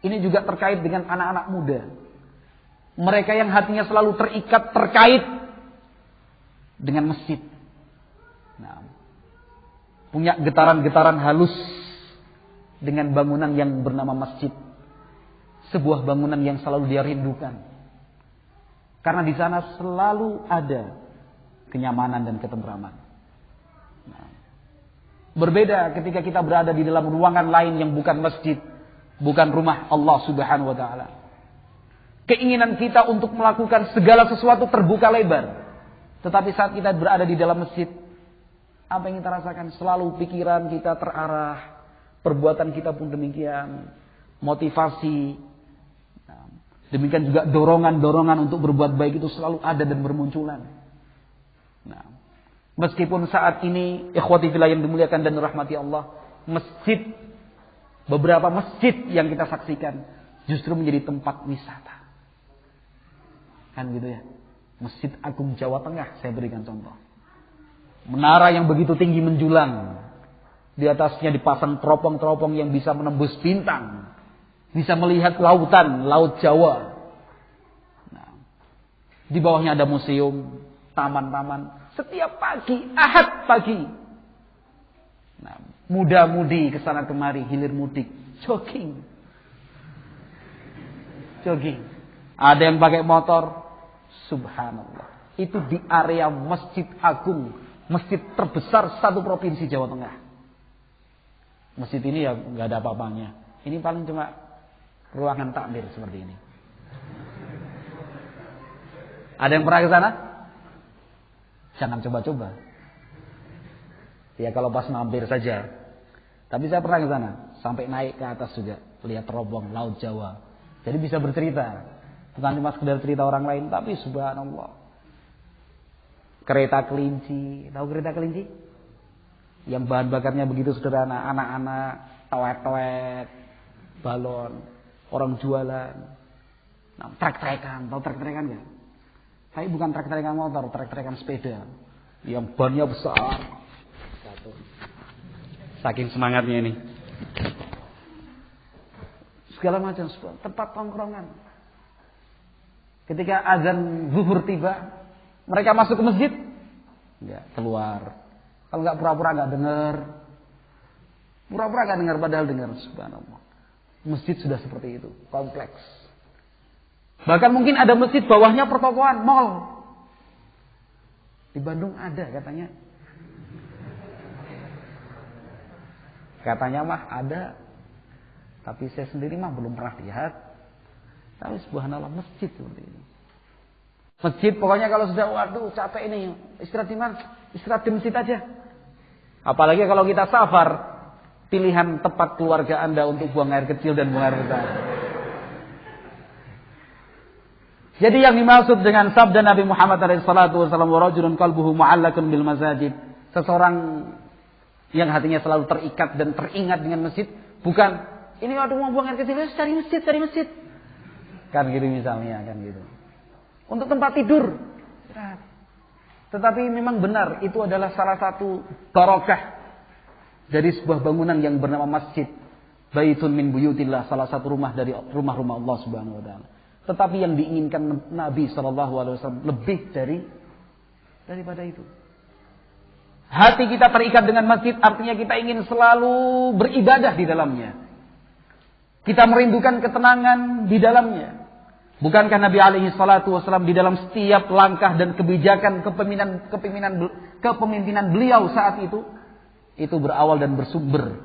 Ini juga terkait dengan anak-anak muda. Mereka yang hatinya selalu terikat, terkait dengan masjid. Nah, punya getaran-getaran halus dengan bangunan yang bernama masjid. Sebuah bangunan yang selalu dia rindukan. Karena di sana selalu ada kenyamanan dan ketentraman. Nah, berbeda ketika kita berada di dalam ruangan lain yang bukan masjid, bukan rumah Allah Subhanahu wa taala. Keinginan kita untuk melakukan segala sesuatu terbuka lebar. Tetapi saat kita berada di dalam masjid, apa yang kita rasakan? Selalu pikiran kita terarah, perbuatan kita pun demikian, motivasi, demikian juga dorongan-dorongan untuk berbuat baik itu selalu ada dan bermunculan. Nah, meskipun saat ini ikhwati fillah yang dimuliakan dan dirahmati Allah, masjid, beberapa masjid yang kita saksikan justru menjadi tempat wisata. Kan gitu ya. Masjid Agung Jawa Tengah, saya berikan contoh. Menara yang begitu tinggi menjulang. Di atasnya dipasang teropong-teropong yang bisa menembus bintang. Bisa melihat lautan, Laut Jawa. Nah, di bawahnya ada museum, taman-taman. Setiap pagi, Ahad pagi. Nah, muda-mudi kesana kemari, hilir mudik, jogging. Ada yang pakai motor. Subhanallah. Itu di area Masjid Agung, masjid terbesar satu provinsi Jawa Tengah. Masjid ini ya nggak ada apa-apanya. Ini paling cuma ruangan takmir seperti ini. Ada yang pernah ke sana? Jangan coba-coba. Ya kalau pas mampir saja. Tapi saya pernah ke sana, sampai naik ke atas juga, lihat terobong Laut Jawa. Jadi bisa bercerita. Bukan cuma sekedar cerita orang lain, tapi subhanallah. Kereta kelinci, tahu kereta kelinci? Yang bahan bakarnya begitu sederhana, anak-anak, toet-toet, balon, orang jualan. Nah, trek-trekan, tahu trek-trekan nggak? Tapi bukan trek-trekan motor, trek-trekan sepeda. Yang bannya besar. Saking semangatnya ini. Segala macam tempat tongkrongan. Ketika azan zuhur tiba, mereka masuk ke masjid, enggak keluar. Kalau enggak pura-pura enggak dengar. Pura-pura enggak dengar padahal dengar, subhanallah. Masjid sudah seperti itu, kompleks. Bahkan mungkin ada masjid bawahnya pertokoan, mall. Di Bandung ada katanya. Katanya mah ada. Tapi saya sendiri mah belum pernah lihat. Tapi subhanallah masjid seperti ini. Masjid pokoknya kalau sudah waduh capek ini, istirahat di mana? Istirahat di masjid aja. Apalagi kalau kita safar, pilihan tepat keluarga Anda untuk buang air kecil dan buang air besar. Jadi yang dimaksud dengan sabda Nabi Muhammad SAW, wa rajulun qalbuhu mu'allaqun bil masajid, seseorang yang hatinya selalu terikat dan teringat dengan masjid, bukan ini waduh mau buang air kecil, cari masjid. Kan gitu misalnya, kan gitu. Untuk tempat tidur. Tetapi memang benar, itu adalah salah satu barokah dari sebuah bangunan yang bernama masjid. Baitun min buyutillah, salah satu rumah dari rumah-rumah Allah Subhanahu wa taala. Tetapi yang diinginkan Nabi SAW lebih daripada itu. Hati kita terikat dengan masjid, artinya kita ingin selalu beribadah di dalamnya. Kita merindukan ketenangan di dalamnya. Bukankah Nabi alaihi salatu wasallam di dalam setiap langkah dan kebijakan kepemimpinan beliau saat itu berawal dan bersumber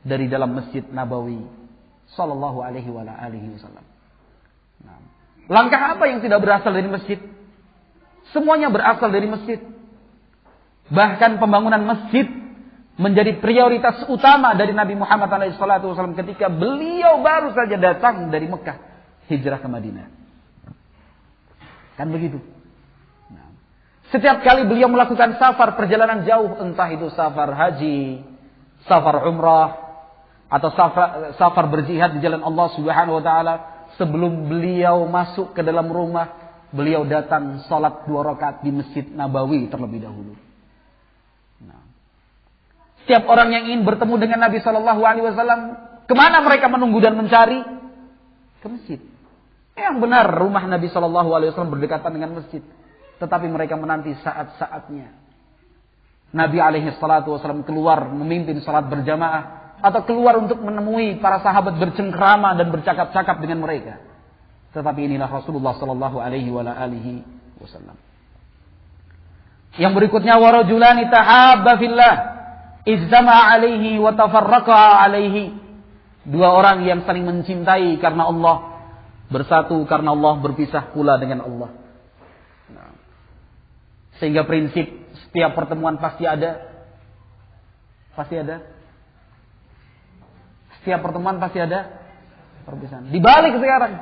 dari dalam Masjid Nabawi sallallahu alaihi wasallam. Nah, langkah apa yang tidak berasal dari masjid? Semuanya berasal dari masjid. Bahkan pembangunan masjid menjadi prioritas utama dari Nabi Muhammad SAW ketika beliau baru saja datang dari Mekah hijrah ke Madinah. Kan begitu. Nah, setiap kali beliau melakukan safar perjalanan jauh, entah itu safar haji, safar umrah, atau safar berjihad di jalan Allah Subhanahu Wa Taala, sebelum beliau masuk ke dalam rumah, beliau datang sholat 2 rakaat di Masjid Nabawi terlebih dahulu. Nah, setiap orang yang ingin bertemu dengan Nabi Shallallahu Alaihi Wasallam, kemana mereka menunggu dan mencari? Ke masjid. Yang benar, rumah Nabi Shallallahu Alaihi Wasallam berdekatan dengan masjid, tetapi mereka menanti saat-saatnya Nabi alaihi salatu wasallam keluar memimpin salat berjamaah, atau keluar untuk menemui para sahabat bercengkrama dan bercakap-cakap dengan mereka. Tetapi inilah Rasulullah sallallahu alaihi wasallam. Yang berikutnya, wa rajulani tahabba fillah ijtama'a alaihi wa tafarraqa alaihi. 2 orang yang saling mencintai karena Allah, bersatu karena Allah, berpisah pula dengan Allah. Nah, sehingga prinsip setiap pertemuan pasti ada. Setiap pertemuan pasti ada perpisahan. Dibalik sekarang,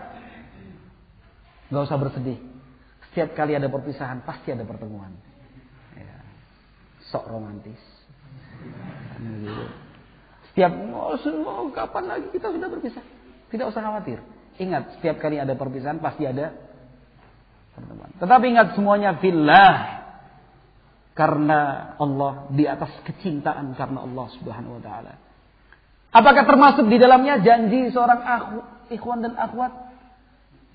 gak usah bersedih. Setiap kali ada perpisahan pasti ada pertemuan. Ya. Sok romantis. Setiap kapan lagi kita sudah berpisah? Tidak usah khawatir. Ingat, setiap kali ada perpisahan pasti ada pertemuan. Tetapi ingat, semuanya fillah. Karena Allah, di atas kecintaan karena Allah Subhanahu wa taala. Apakah termasuk di dalamnya janji seorang ikhwan dan akhwat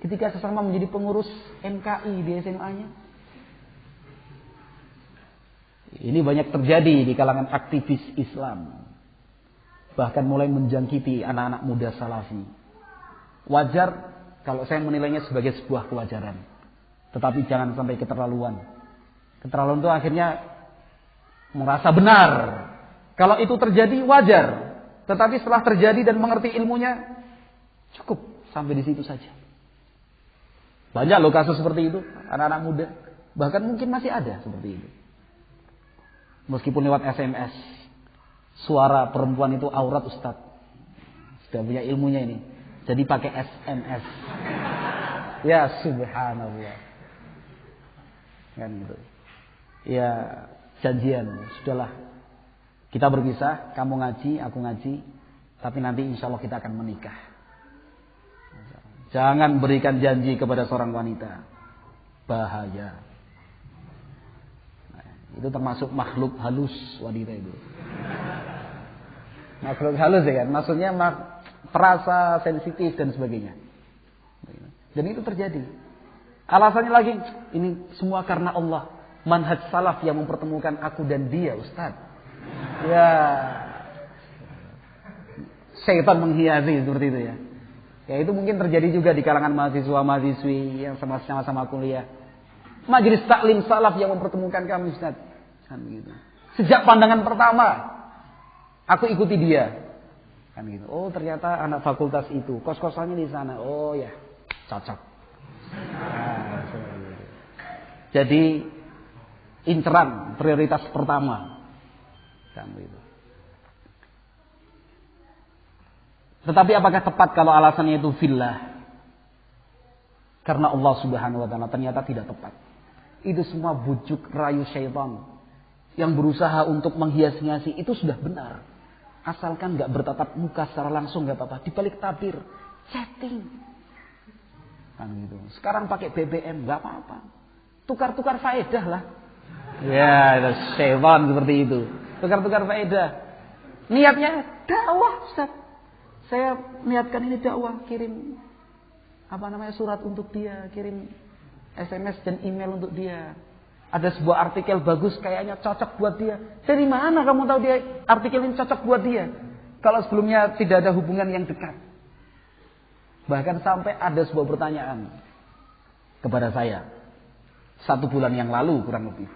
ketika sesama menjadi pengurus MKI di SMA-nya? Ini banyak terjadi di kalangan aktivis Islam. Bahkan mulai menjangkiti anak-anak muda salafi. Wajar kalau saya menilainya sebagai sebuah kewajaran. Tetapi jangan sampai keterlaluan. Keterlaluan itu akhirnya merasa benar. Kalau itu terjadi wajar. Tetapi setelah terjadi dan mengerti ilmunya, cukup sampai di situ saja. Banyak loh kasus seperti itu, anak-anak muda. Bahkan mungkin masih ada seperti itu. Meskipun lewat SMS. Suara perempuan itu aurat Ustadz. Sudah punya ilmunya ini. Jadi pakai SMS. Ya subhanallah. Kan gitu. Ya janjian, sudahlah. Kita berpisah, kamu ngaji, aku ngaji. Tapi nanti insya Allah kita akan menikah. Jangan berikan janji kepada seorang wanita. Bahaya. Nah, itu termasuk makhluk halus wanita itu. Makhluk halus ya kan. Maksudnya perasa sensitif dan sebagainya. Dan itu terjadi. Alasannya lagi, ini semua karena Allah. Manhaj salaf yang mempertemukan aku dan dia, Ustaz. Ya. Syaitan menghiasi seperti itu ya. Ya itu mungkin terjadi juga di kalangan mahasiswa-mahasiswi yang sama-sama kuliah. Majelis taklim salaf yang mempertemukan kami, Ustaz. Kan begitu. Sejak pandangan pertama, aku ikuti dia. Kan gitu. Oh, ternyata anak fakultas itu, kos-kosannya di sana. Oh ya, cocok. Nah, jadi inceran prioritas pertama. Kan begitu. Tetapi apakah tepat kalau alasannya itu fillah? Karena Allah Subhanahu wa taala, ternyata tidak tepat. Itu semua bujuk rayu syaitan yang berusaha untuk menghias-hiasi. Itu sudah benar. Asalkan gak bertatap muka secara langsung gak apa-apa. Di balik tabir, chatting. Kan gitu. Sekarang pakai BBM gak apa-apa. Tukar-tukar faedah lah. Ya, itu syaitan seperti itu. Tukar-tukar faedah. Niatnya dakwah, Ustaz. Saya niatkan ini dakwah, kirim surat untuk dia, kirim SMS dan email untuk dia. Ada sebuah artikel bagus, kayaknya cocok buat dia. Dari mana kamu tahu dia artikel ini cocok buat dia? Kalau sebelumnya tidak ada hubungan yang dekat. Bahkan sampai ada sebuah pertanyaan kepada saya 1 bulan yang lalu kurang lebih.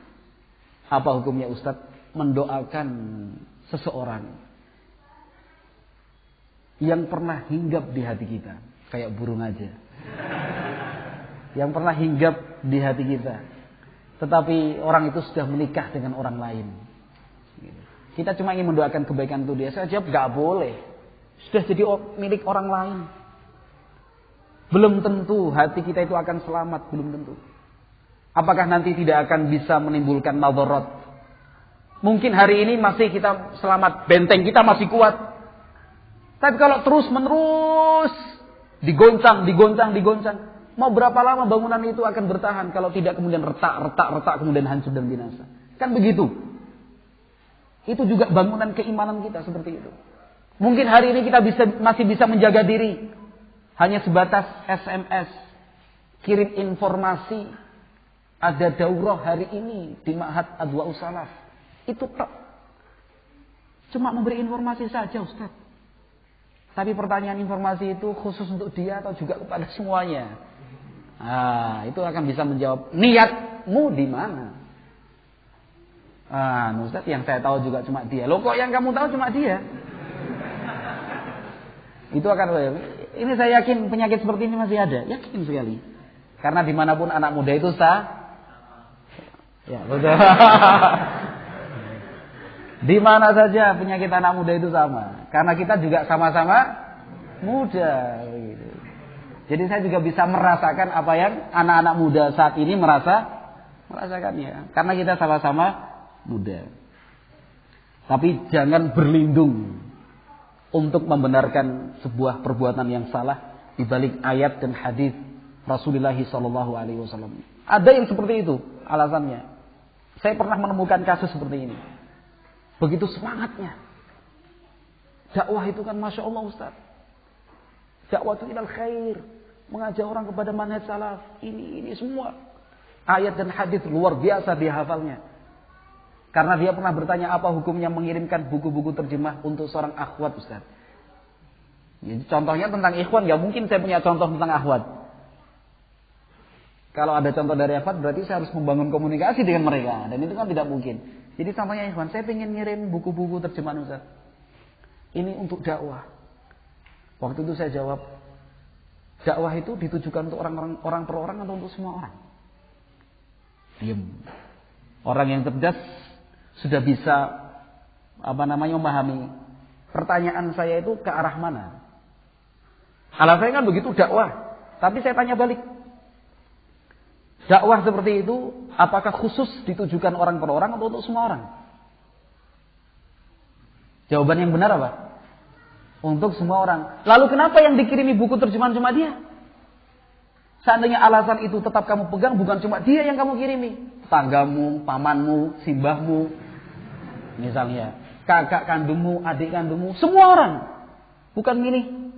Apa hukumnya Ustadz mendoakan seseorang yang pernah hinggap di hati kita, kayak burung aja, yang pernah hinggap di hati kita, tetapi orang itu sudah menikah dengan orang lain. Kita cuma ingin mendoakan kebaikan untuk dia. Saya jawab gak boleh. Sudah jadi milik orang lain. Belum tentu hati kita itu akan selamat, belum tentu. Apakah nanti tidak akan bisa menimbulkan madarat? Mungkin hari ini masih kita selamat, benteng kita masih kuat. Tapi kalau terus menerus Digoncang. Mau berapa lama bangunan itu akan bertahan kalau tidak kemudian retak kemudian hancur dan binasa. Kan begitu. Itu juga bangunan keimanan kita seperti itu. Mungkin hari ini kita masih bisa menjaga diri hanya sebatas SMS, kirim informasi, ada daurah hari ini di Ma'had Adwa'us Salaf. Itu tok. Cuma memberi informasi saja, Ustaz. Tapi pertanyaan informasi itu khusus untuk dia atau juga kepada semuanya? Itu akan bisa menjawab niatmu di mana? Ustaz, yang saya tahu juga cuma dia. Loh, kok yang kamu tahu cuma dia? Itu akan, ini saya yakin penyakit seperti ini masih ada, yakin sekali. Karena dimanapun anak muda itu ya betul. Di mana saja penyakit anak muda itu sama. Karena kita juga sama-sama muda. Gitu. Jadi saya juga bisa merasakan apa yang anak-anak muda saat ini merasakannya. Karena kita sama-sama muda. Tapi jangan berlindung untuk membenarkan sebuah perbuatan yang salah di balik ayat dan hadis Rasulullah SAW. Ada yang seperti itu alasannya. Saya pernah menemukan kasus seperti ini. Begitu semangatnya. Dakwah itu kan Masya Allah Ustaz. Dakwah itu ilal khair. Mengajak orang kepada manhaj salaf. Ini semua. Ayat dan hadis luar biasa dia hafalnya. Karena dia pernah bertanya apa hukumnya mengirimkan buku-buku terjemah untuk seorang akhwat Ustaz. Jadi contohnya tentang ikhwan, gak mungkin saya punya contoh tentang akhwat. Kalau ada contoh dari akhwat berarti saya harus membangun komunikasi dengan mereka. Dan itu kan tidak mungkin. Jadi contohnya ikhwan, saya ingin ngirim buku-buku terjemahan Ustaz. Ini untuk dakwah. Waktu itu saya jawab, dakwah itu ditujukan untuk orang per orang atau untuk semua orang? Diam. Orang yang cerdas sudah bisa memahami pertanyaan saya itu ke arah mana. Alasannya kan begitu dakwah. Tapi saya tanya balik. Dakwah seperti itu apakah khusus ditujukan orang per orang atau untuk semua orang? Jawaban yang benar apa? Untuk semua orang. Lalu kenapa yang dikirimi buku terjemahan cuma dia? Seandainya alasan itu tetap kamu pegang, bukan cuma dia yang kamu kirimi. Tanggamu, pamanmu, simbahmu, misalnya kakak kandungmu, adik kandungmu, semua orang. Bukan milih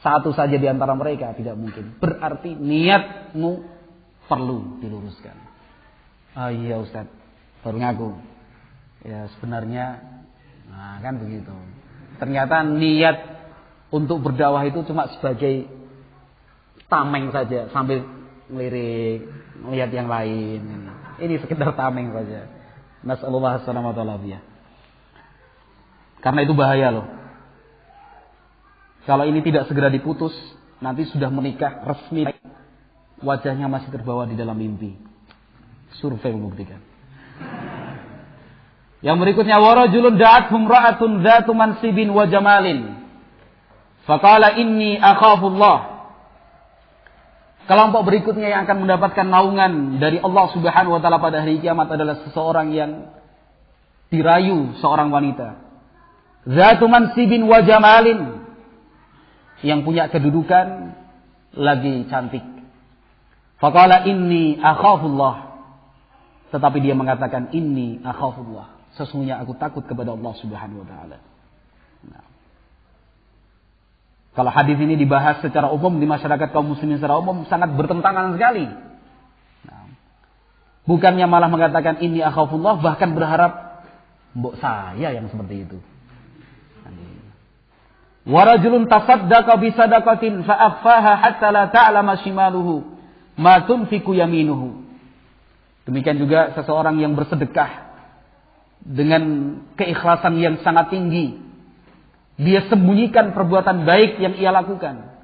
satu saja di antara mereka, tidak mungkin. Berarti niatmu perlu diluruskan. Iya Ustaz, baru ngaku. Ya sebenarnya, kan begitu. Ternyata niat untuk berdakwah itu cuma sebagai tameng saja, sambil ngelirik, melihat yang lain. Ini sekedar tameng saja. Nasallallahu alaihi wasallam. Karena itu bahaya loh. Kalau ini tidak segera diputus, nanti sudah menikah resmi, wajahnya masih terbawa di dalam mimpi. Survei membuktikan. Yang berikutnya, warajulun da'athum ra'atun dzatu mansibin wa jamalin. Faqala inni akhafullah. Kelompok berikutnya yang akan mendapatkan naungan dari Allah Subhanahu wa taala pada hari kiamat adalah seseorang yang dirayu seorang wanita. Dzatu mansibin wa jamalin. Yang punya kedudukan lagi cantik. Faqala inni akhafullah. Tetapi dia mengatakan inni akhafullah. Sesungguhnya aku takut kepada Allah Subhanahu wa taala. Nah. Kalau hadis ini dibahas secara umum di masyarakat kaum muslimin secara umum sangat bertentangan sekali. Nah. Bukannya malah mengatakan inni akhafullah, bahkan berharap mbok saya yang seperti itu. Warajulun tasaddaqa bi sadaqatin fa akhfaha hatta la ta'lama shimaluhu ma tunfiqu yaminuhu. Demikian juga seseorang yang bersedekah dengan keikhlasan yang sangat tinggi. Dia sembunyikan perbuatan baik yang ia lakukan.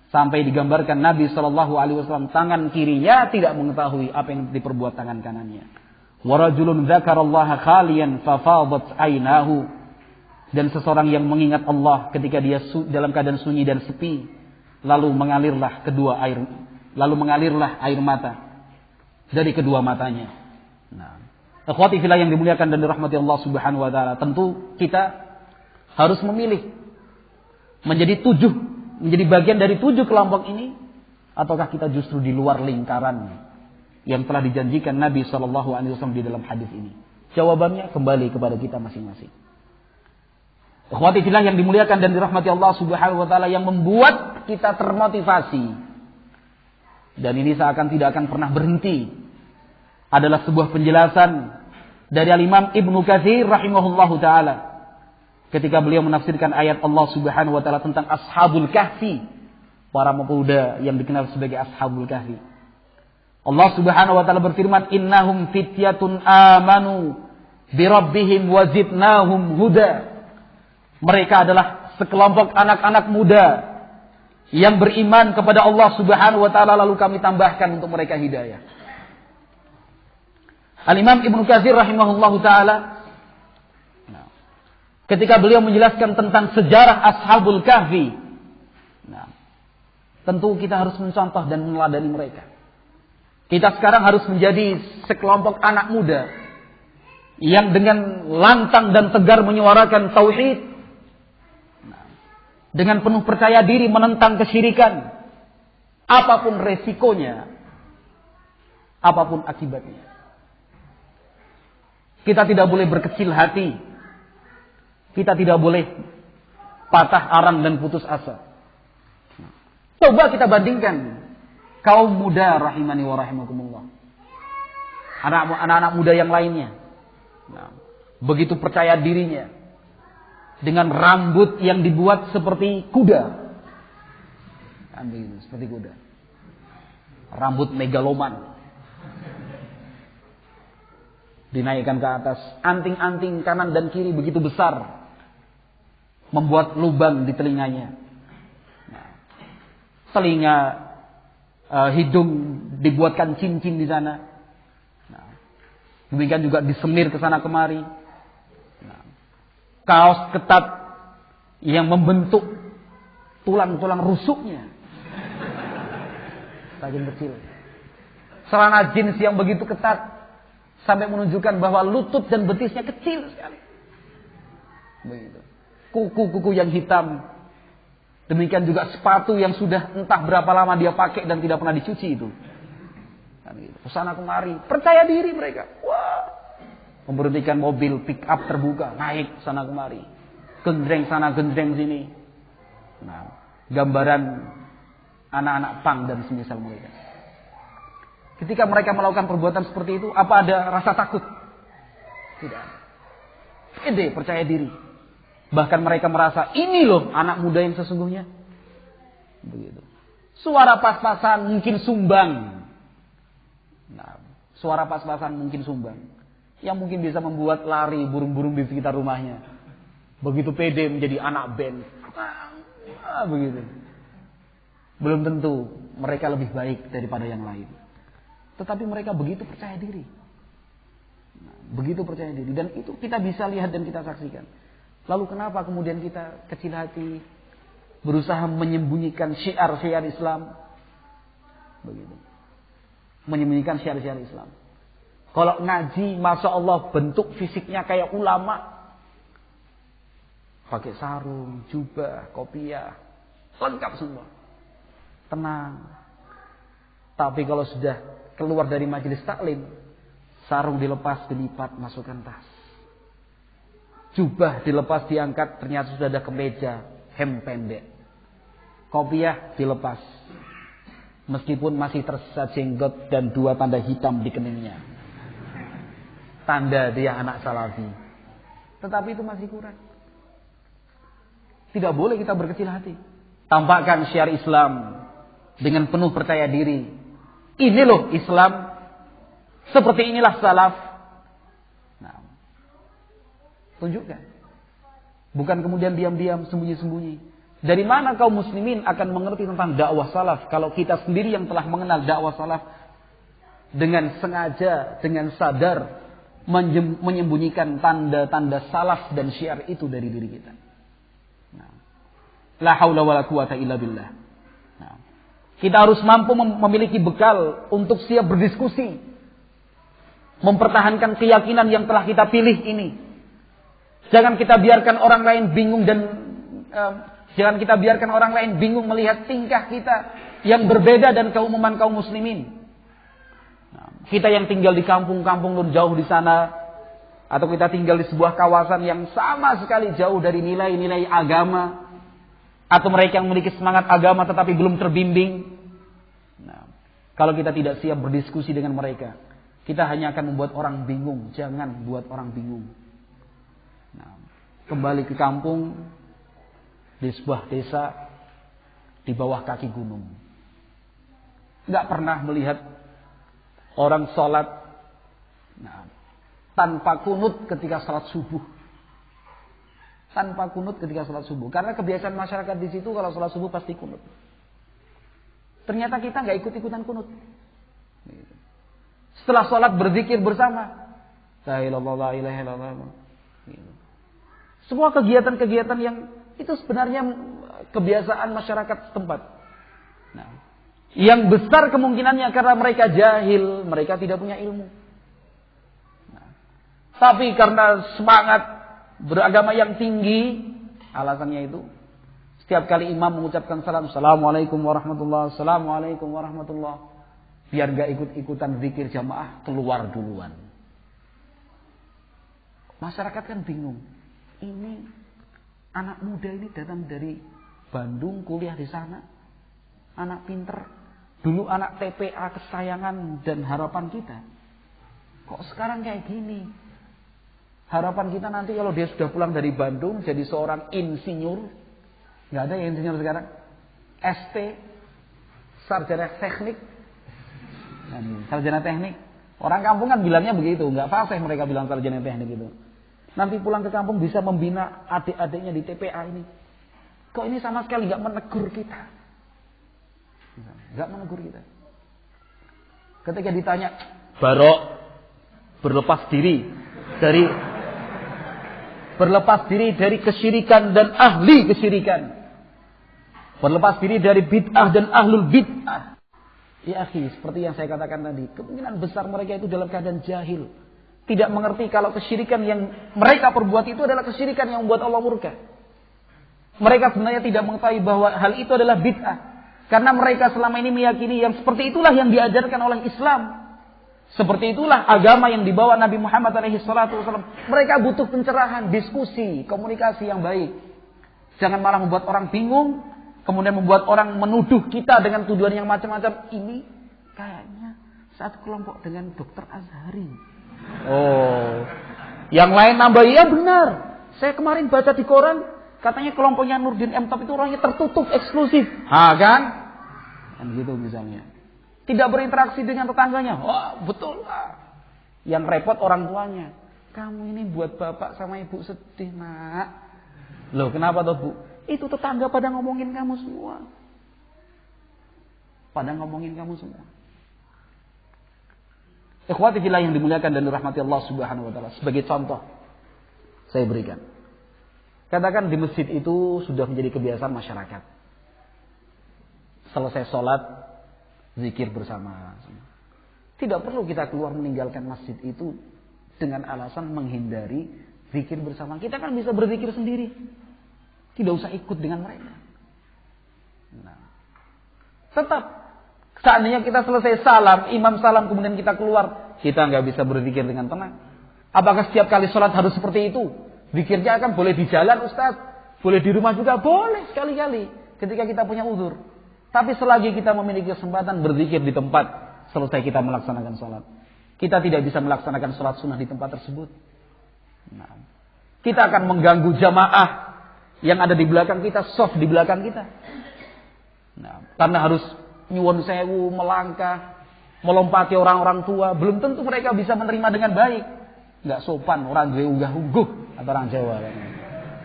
Sampai digambarkan Nabi SAW tangan kirinya tidak mengetahui apa yang diperbuat tangan kanannya. Warajulun dzakarallaha khaliyan fa fadat aynahu. Dan seseorang yang mengingat Allah ketika dia dalam keadaan sunyi dan sepi, lalu mengalirlah air mata dari kedua matanya. Nah, ikhwati fillah yang dimuliakan dan dirahmati Allah Subhanahu wa taala, tentu kita harus memilih menjadi 7 menjadi bagian dari 7 kelompok ini, ataukah kita justru di luar lingkaran yang telah dijanjikan Nabi SAW di dalam hadis ini? Jawabannya kembali kepada kita masing-masing. Ikhwati fillah yang dimuliakan dan dirahmati Allah Subhanahu wa taala, yang membuat kita termotivasi dan ini seakan tidak akan pernah berhenti adalah sebuah penjelasan dari Al-Imam Ibnu Katsir rahimahullahu taala ketika beliau menafsirkan ayat Allah Subhanahu wa taala tentang Ashabul Kahfi, para pemuda yang dikenal sebagai Ashabul Kahfi. Allah Subhanahu wa taala berfirman, "Innahum fityatun amanu bi rabbihim wa zidnahum huda." Mereka adalah sekelompok anak-anak muda yang beriman kepada Allah Subhanahu wa taala, lalu kami tambahkan untuk mereka hidayah. Al-Imam Ibnu Katsir rahimahullahu taala ketika beliau menjelaskan tentang sejarah Ashabul Kahfi, tentu kita harus mencontoh dan meneladani mereka. Kita sekarang harus menjadi sekelompok anak muda yang dengan lantang dan tegar menyuarakan tauhid, dengan penuh percaya diri menentang kesyirikan, apapun resikonya, apapun akibatnya. Kita tidak boleh berkecil hati, kita tidak boleh patah arang dan putus asa. Coba kita bandingkan kaum muda rahimani wa rahimakumullah, anak-anak muda yang lainnya. Begitu percaya dirinya, dengan rambut yang dibuat seperti kuda. Seperti kuda. Rambut megaloman. Dinaikkan ke atas. Anting-anting kanan dan kiri begitu besar. Membuat lubang di telinganya. Telinga, hidung dibuatkan cincin di sana. Demikian juga disemir ke sana kemari. Kaos ketat yang membentuk tulang-tulang rusuknya. Saking kecil. Celana jeans yang begitu ketat sampai menunjukkan bahwa lutut dan betisnya kecil sekali. Begitu. Kuku-kuku yang hitam. Demikian juga sepatu yang sudah entah berapa lama dia pakai dan tidak pernah dicuci itu. Kesana kemari, percaya diri mereka. Wah. Memberhentikan mobil pick up terbuka, naik sana kemari, gendreng sana gendreng sini. Gambaran anak-anak pang dan semisal mereka. Ketika mereka melakukan perbuatan seperti itu, apa ada rasa takut? Tidak. Pede, percaya diri. Bahkan mereka merasa ini loh anak muda yang sesungguhnya. Begitu. Suara pas-pasan mungkin sumbang. Suara pas-pasan mungkin sumbang. Yang mungkin bisa membuat lari burung-burung di sekitar rumahnya. Begitu pede menjadi anak band. Begitu. Belum tentu mereka lebih baik daripada yang lain. Tetapi mereka begitu percaya diri. Begitu percaya diri. Dan itu kita bisa lihat dan kita saksikan. Lalu kenapa kemudian kita kecil hati, berusaha menyembunyikan syiar-syiar Islam? Begitu. Menyembunyikan syiar-syiar Islam. Kalau ngaji, Masya Allah bentuk fisiknya kayak ulama. Pakai sarung, jubah, kopiah. Lengkap semua. Tenang. Tapi kalau sudah keluar dari majelis taklim, sarung dilepas, dilipat, masukkan tas. Jubah dilepas, diangkat, ternyata sudah ada kemeja, hem pendek. Kopiah dilepas. Meskipun masih tersisa jenggot dan 2 tanda hitam di keningnya. Tanda dia anak salafi. Tetapi itu masih kurang. Tidak boleh kita berkecil hati. Tampakkan syiar Islam dengan penuh percaya diri. Ini loh Islam. Seperti inilah salaf. Tunjukkan. Bukan kemudian diam-diam, sembunyi-sembunyi. Dari mana kaum muslimin akan mengerti tentang dakwah salaf kalau kita sendiri yang telah mengenal dakwah salaf dengan sengaja, dengan sadar menyembunyikan tanda-tanda salaf dan syiar itu dari diri kita. La haula wala quwata illa billah. Kita harus mampu memiliki bekal untuk siap berdiskusi, mempertahankan keyakinan yang telah kita pilih ini. Jangan kita biarkan orang lain bingung dan Jangan kita biarkan orang lain bingung melihat tingkah kita yang berbeda dan keumuman kaum muslimin. Nah, kita yang tinggal di kampung-kampung nun jauh di sana, atau kita tinggal di sebuah kawasan yang sama sekali jauh dari nilai-nilai agama, atau mereka yang memiliki semangat agama tetapi belum terbimbing. Nah, kalau kita tidak siap berdiskusi dengan mereka, kita hanya akan membuat orang bingung. Jangan buat orang bingung. Nah, kembali ke kampung, di sebuah desa di bawah kaki gunung. Nggak pernah melihat orang sholat tanpa kunut ketika sholat subuh. Tanpa kunut ketika sholat subuh. Karena kebiasaan masyarakat di situ kalau sholat subuh pasti kunut. Ternyata kita nggak ikut-ikutan kunut. Setelah sholat berzikir bersama. La ilaha illallah. Semua kegiatan-kegiatan yang itu sebenarnya kebiasaan masyarakat setempat. Nah, yang besar kemungkinannya karena mereka jahil, mereka tidak punya ilmu. Nah, tapi karena semangat beragama yang tinggi, alasannya itu setiap kali imam mengucapkan salam, assalamualaikum warahmatullahi, assalamualaikum warahmatullahi, biar gak ikut-ikutan zikir jamaah, keluar duluan. Masyarakat kan bingung. Ini anak muda ini datang dari Bandung kuliah di sana. Anak pinter. Dulu anak TPA kesayangan dan harapan kita. Kok sekarang kayak gini? Harapan kita nanti kalau dia sudah pulang dari Bandung jadi seorang insinyur. Nggak ada ya insinyur sekarang. ST, sarjana teknik. Sarjana teknik. Orang kampung kan bilangnya begitu. Nggak fasih mereka bilang sarjana teknik itu. Nanti pulang ke kampung bisa membina adik-adiknya di TPA ini. Kok ini sama sekali nggak menegur kita? Nggak menegur kita. Ketika ditanya, Barok berlepas diri dari kesyirikan dan ahli kesyirikan. Berlepas diri dari bid'ah dan ahlul bid'ah. Ya akhi, seperti yang saya katakan tadi, kemungkinan besar mereka itu dalam keadaan jahil. Tidak mengerti kalau kesyirikan yang mereka perbuat itu adalah kesyirikan yang membuat Allah murka. Mereka sebenarnya tidak mengetahui bahwa hal itu adalah bid'ah. Karena mereka selama ini meyakini yang seperti itulah yang diajarkan oleh Islam. Seperti itulah agama yang dibawa Nabi Muhammad SAW. Mereka butuh pencerahan, diskusi, komunikasi yang baik. Jangan malah membuat orang bingung. Kemudian membuat orang menuduh kita dengan tuduhan yang macam-macam. Ini kayaknya satu kelompok dengan Dr. Azhari. Oh, yang lain nambah, ya benar. Saya kemarin baca di koran, katanya kelompoknya Nurdin M Top itu orangnya tertutup, eksklusif. Kan gitu misalnya. Tidak berinteraksi dengan tetangganya. Wah, betul lah. Yang repot orang tuanya. Kamu ini buat bapak sama ibu sedih, nak. Loh, kenapa toh, Bu? Itu tetangga pada ngomongin kamu semua. Ikhwati fillah yang dimuliakan dan dirahmati Allah Subhanahu wa taala, sebagai contoh saya berikan. Katakan di masjid itu sudah menjadi kebiasaan masyarakat. Selesai sholat, zikir bersama. Tidak perlu kita keluar meninggalkan masjid itu dengan alasan menghindari zikir bersama. Kita kan bisa berzikir sendiri. Tidak usah ikut dengan mereka. Nah, tetap seandainya kita selesai salam, imam salam kemudian kita keluar, kita nggak bisa berzikir dengan tenang. Apakah setiap kali sholat harus seperti itu? Zikirnya kan boleh di jalan, Ustaz. Boleh di rumah juga, boleh sekali-kali ketika kita punya uzur. Tapi selagi kita memiliki kesempatan berzikir di tempat, selesai kita melaksanakan sholat. Kita tidak bisa melaksanakan sholat sunnah di tempat tersebut. Nah, kita akan mengganggu jamaah yang ada di belakang kita, soft di belakang kita. Nah, karena harus nyuwun sewu, melangkah, melompati orang-orang tua, belum tentu mereka bisa menerima dengan baik. Nggak sopan, orang gue unggah-ungguh atau orang Jawa.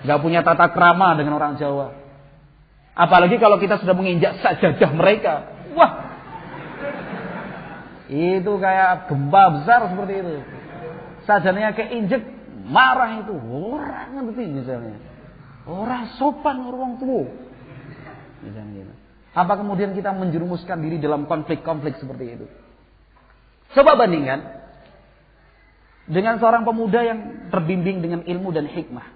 Nggak punya tata krama dengan orang Jawa. Apalagi kalau kita sudah menginjak sajadah mereka. Wah, itu kayak gempa besar seperti itu. Sajadahnya keinjek, marah itu. Orang ngerti misalnya. Orang sopan, orang tua. Misalnya gitu. Apa kemudian kita menjerumuskan diri dalam konflik-konflik seperti itu? Coba bandingkan dengan seorang pemuda yang terbimbing dengan ilmu dan hikmah.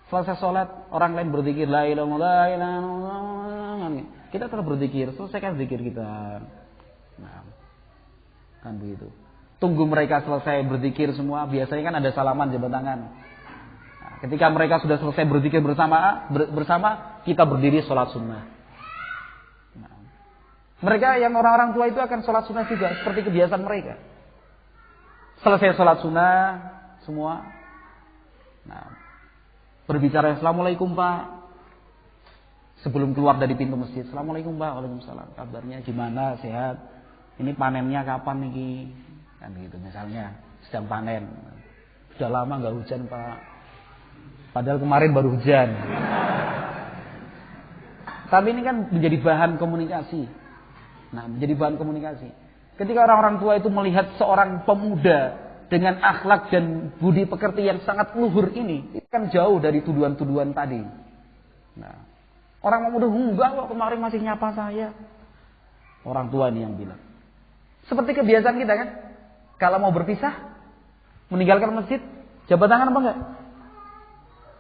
Selesai sholat, orang lain berzikir la ilaha illallah. Kita tetap berzikir, selesaikan zikir kita. Nah, kan begitu. Tunggu mereka selesai berzikir semua, biasanya kan ada salaman jabat tangan. Nah, ketika mereka sudah selesai berzikir bersama, kita berdiri sholat sunnah. Nah, mereka yang orang-orang tua itu akan sholat sunnah juga, seperti kebiasaan mereka. Selesai sholat sunnah semua, nah, berbicara Assalamualaikum Pak. Sebelum keluar dari pintu masjid, Assalamualaikum Pak. Waalaikumsalam. Kabarnya gimana? Sehat? Ini panennya kapan nih? Kan gitu misalnya, sedang panen. Sudah lama nggak hujan Pak. Padahal kemarin baru hujan. Tapi ini kan menjadi bahan komunikasi. Nah, menjadi bahan komunikasi. Ketika orang-orang tua itu melihat seorang pemuda dengan akhlak dan budi pekerti yang sangat luhur ini kan jauh dari tuduhan-tuduhan tadi. Nah, orang menuduh, enggak kok kemarin masih nyapa saya. Orang tua ini yang bilang. Seperti kebiasaan kita kan, kalau mau berpisah, meninggalkan masjid, jabat tangan apa enggak?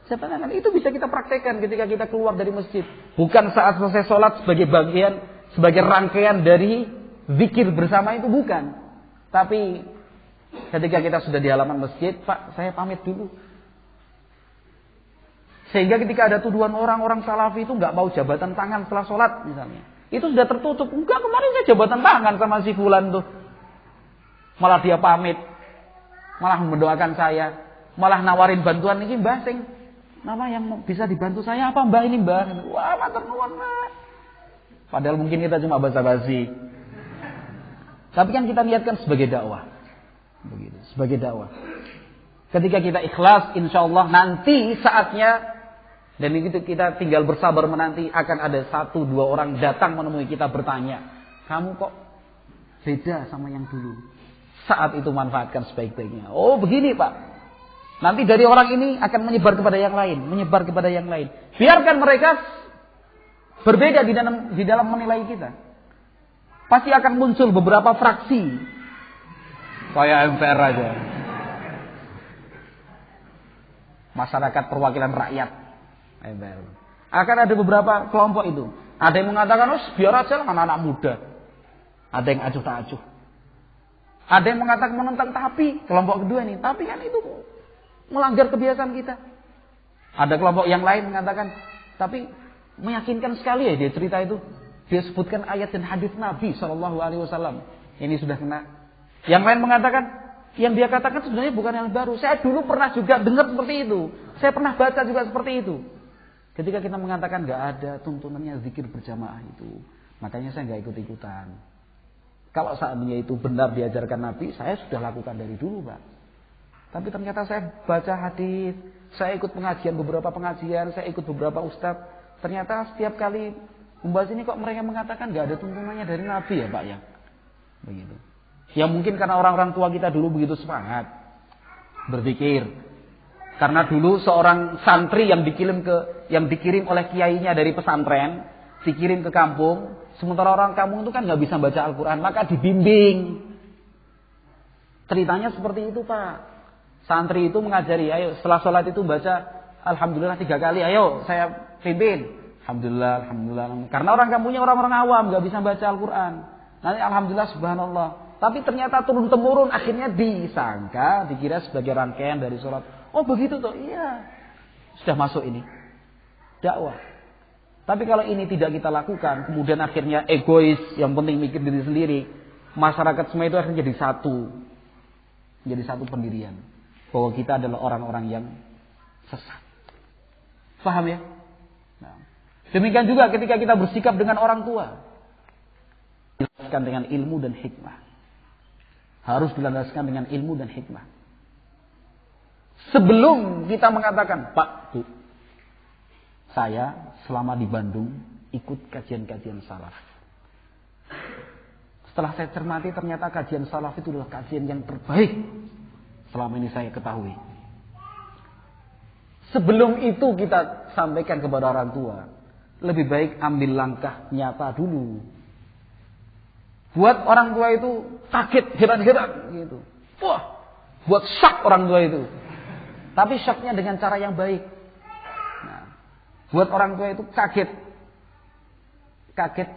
Jabat tangan itu bisa kita praktekkan ketika kita keluar dari masjid. Bukan saat selesai sholat sebagai bagian, sebagai rangkaian dari zikir bersama itu bukan. Tapi ketika kita sudah di halaman masjid, Pak, saya pamit dulu. Sehingga ketika ada tuduhan orang-orang salafi itu nggak mau jabatan tangan setelah sholat misalnya, itu sudah tertutup. Enggak, kemarin saya jabatan tangan sama si fulan tuh. Malah dia pamit, malah mendoakan saya, malah nawarin bantuan ini Mbah sing nama yang bisa dibantu saya apa Mbah ini Mbah. Wah, matur nuwun Mbah. Padahal mungkin kita cuma basa-basi. Tapi kan kita niatkan sebagai dakwah. Begitu, sebagai dakwah. Ketika kita ikhlas, insya Allah nanti saatnya, dan itu kita tinggal bersabar menanti, akan ada 1-2 orang datang menemui kita bertanya, kamu kok beda sama yang dulu? Saat itu manfaatkan sebaik-baiknya. Oh begini Pak, nanti dari orang ini akan menyebar kepada yang lain, menyebar kepada yang lain. Biarkan mereka berbeda di dalam menilai kita. Pasti akan muncul beberapa fraksi. Kayak MPR aja. Masyarakat perwakilan rakyat. MPR. Akan ada beberapa kelompok itu. Ada yang mengatakan, biar aja lah anak-anak muda. Ada yang acuh tak acuh. Ada yang mengatakan menentang, tapi kelompok kedua ini, tapi kan itu melanggar kebiasaan kita. Ada kelompok yang lain mengatakan, tapi meyakinkan sekali ya dia cerita itu. Dia sebutkan ayat dan hadis Nabi SAW. Ini sudah kena. Yang lain mengatakan, yang dia katakan sebenarnya bukan yang baru. Saya dulu pernah juga dengar seperti itu. Saya pernah baca juga seperti itu. Ketika kita mengatakan nggak ada tuntunannya zikir berjamaah itu, makanya saya nggak ikut-ikutan. Kalau seandainya itu benar diajarkan Nabi, saya sudah lakukan dari dulu, Pak. Tapi ternyata saya baca hadis, saya ikut pengajian, beberapa pengajian, saya ikut beberapa ustadz. Ternyata setiap kali membahas ini kok mereka mengatakan nggak ada tuntunannya dari Nabi ya, Pak ya. Begitu. Ya mungkin karena orang-orang tua kita dulu begitu semangat berzikir. Karena dulu seorang santri yang dikirim oleh kiainya dari pesantren, dikirim ke kampung, sementara orang kampung itu kan nggak bisa baca Al-Quran, maka dibimbing. Ceritanya seperti itu, Pak. Santri itu mengajari, ayo setelah sholat itu baca Alhamdulillah 3 kali, ayo saya pimpin. Alhamdulillah, Alhamdulillah. Karena orang kampungnya orang-orang awam, nggak bisa baca Al-Quran. Nanti Alhamdulillah, Subhanallah. Tapi ternyata turun-temurun akhirnya disangka, dikira sebagai rangkaian dari sholat. Oh begitu toh, iya. Sudah masuk ini. Dakwah. Tapi kalau ini tidak kita lakukan, kemudian akhirnya egois, yang penting mikir diri sendiri. Masyarakat semua itu akhirnya jadi satu. Jadi satu pendirian. Bahwa kita adalah orang-orang yang sesat. Paham ya? Nah. Demikian juga ketika kita bersikap dengan orang tua. Dilandaskan dengan ilmu dan hikmah. Harus dilandaskan dengan ilmu dan hikmah. Sebelum kita mengatakan, Pak, Bu, saya selama di Bandung ikut kajian-kajian salaf. Setelah saya cermati ternyata kajian salaf itu adalah kajian yang terbaik selama ini saya ketahui. Sebelum itu kita sampaikan kepada orang tua, lebih baik ambil langkah nyata dulu. Buat orang tua itu kaget, heran-heran gitu. Wah, buat shock orang tua itu. Tapi shocknya dengan cara yang baik. buat orang tua itu kaget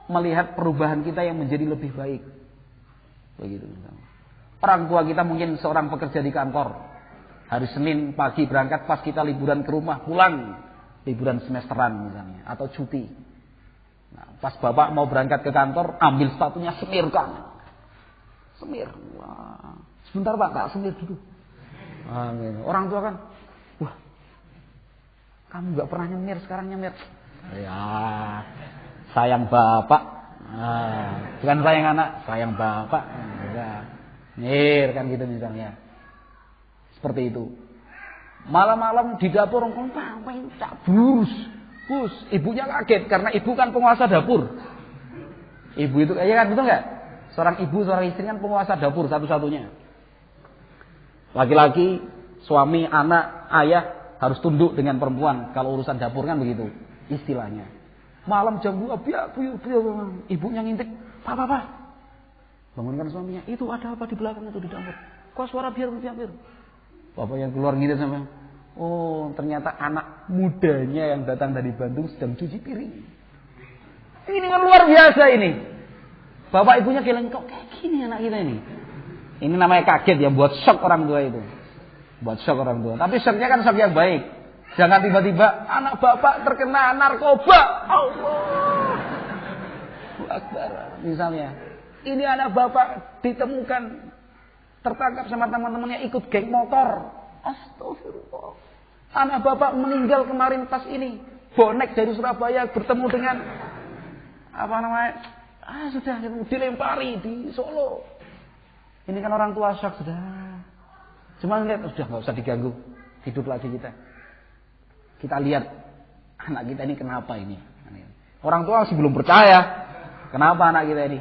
melihat perubahan kita yang menjadi lebih baik. Begitu. Orang tua kita mungkin seorang pekerja di kantor. Hari Senin pagi berangkat, pas kita liburan ke rumah, pulang liburan semesteran misalnya, atau cuti. Nah, pas bapak mau berangkat ke kantor, ambil sepatunya, semirkan. Semir. Wah. Sebentar Pak, tak semir dulu. Orang tua kan, wah, kamu gak pernah nyemir, sekarang nyemir. Ya, sayang bapak. Bukan sayang anak, sayang bapak. Nyir kan gitu misalnya. Seperti itu. Malam-malam di dapur main bus. Ibunya kaget karena ibu kan penguasa dapur. Ibu itu ya kan, betul nggak? Seorang ibu, seorang istri kan penguasa dapur satu-satunya. Laki-laki, suami, anak, ayah harus tunduk dengan perempuan kalau urusan dapur kan begitu istilahnya. Malam jam 2 ibunya ngintip, Pak. Bangunkan suaminya, itu ada apa di belakang itu di dapur? Kok suara biar. Bapak yang keluar ngintip sama, oh ternyata anak mudanya yang datang dari Bandung sedang cuci piring. Ini kan luar biasa ini. Bapak ibunya geleng, kok kayak gini anak kita ini. Ini namanya kaget ya, buat shock orang tua itu. Buat shock orang tua. Tapi shocknya kan shock yang baik. Jangan tiba-tiba anak bapak terkena narkoba. Allah Akbar. Misalnya, ini anak bapak ditemukan tertangkap sama teman-temannya ikut geng motor. Astagfirullah. Anak bapak meninggal kemarin pas ini. Bonek dari Surabaya bertemu dengan sudah dilempari di Solo. Ini kan orang tua shock sudah. Cuma lihat sudah nggak usah diganggu. Hidup lagi kita. Kita lihat anak kita ini kenapa ini. Orang tua masih belum percaya. Kenapa anak kita ini?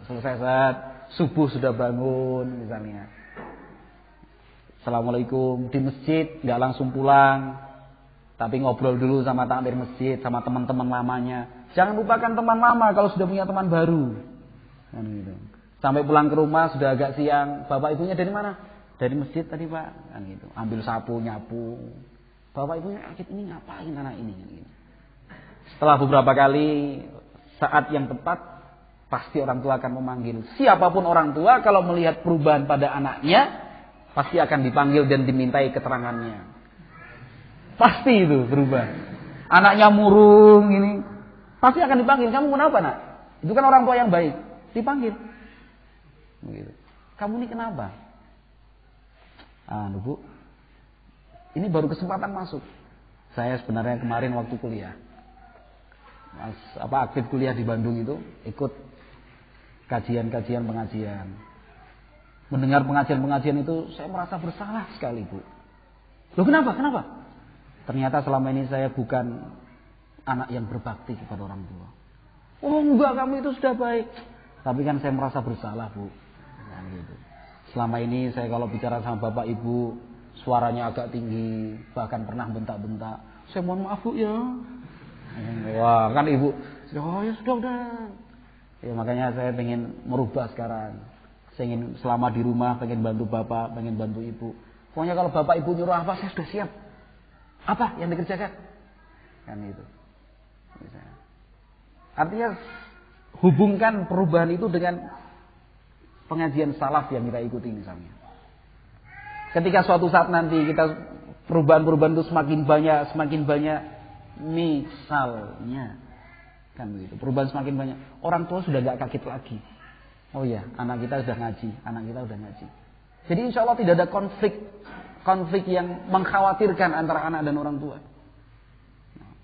Selesai saat subuh sudah bangun misalnya. Assalamualaikum di masjid, nggak langsung pulang. Tapi ngobrol dulu sama takmir masjid, sama teman-teman lamanya. Jangan lupakan teman lama kalau sudah punya teman baru. Kan gitu. Sampai pulang ke rumah sudah agak siang. Bapak ibunya dari mana? Dari masjid tadi Pak. Kan gitu. Ambil sapu, nyapu. Bapak ibunya ini ngapain anak ini? Kan gitu. Setelah beberapa kali saat yang tepat, pasti orang tua akan memanggil. Siapapun orang tua kalau melihat perubahan pada anaknya, pasti akan dipanggil dan dimintai keterangannya. Pasti itu berubah. Anaknya murung ini, pasti akan dipanggil. Kamu kenapa nak? Itu kan orang tua yang baik. Dipanggil. Begitu. Kamu ini kenapa? Bu, ini baru kesempatan masuk. Saya sebenarnya kemarin waktu kuliah, aktif kuliah di Bandung itu, ikut kajian-kajian pengajian. Mendengar pengajian-pengajian itu saya merasa bersalah sekali, Bu. Loh kenapa? Ternyata selama ini saya bukan anak yang berbakti kepada orang tua. Oh enggak, kamu itu sudah baik. Tapi kan saya merasa bersalah, Bu. Nah, gitu. Selama ini saya kalau bicara sama bapak ibu, suaranya agak tinggi, bahkan pernah bentak-bentak. Saya mohon maaf Bu ya. Wah kan ibu, oh ya sudah udah. Ya makanya saya pengen merubah sekarang. Saya ingin selama di rumah pengen bantu bapak, pengen bantu ibu. Pokoknya kalau bapak ibu nyuruh apa saya sudah siap. Apa yang dikerjakan? Kan itu. Artinya hubungkan perubahan itu dengan pengajian salaf yang kita ikuti misalnya. Ketika suatu saat nanti kita perubahan-perubahan itu semakin banyak misalnya kan begitu. Perubahan semakin banyak. Orang tua sudah gak kaget lagi. Oh ya, anak kita sudah ngaji, Jadi insya Allah tidak ada konflik yang mengkhawatirkan antara anak dan orang tua.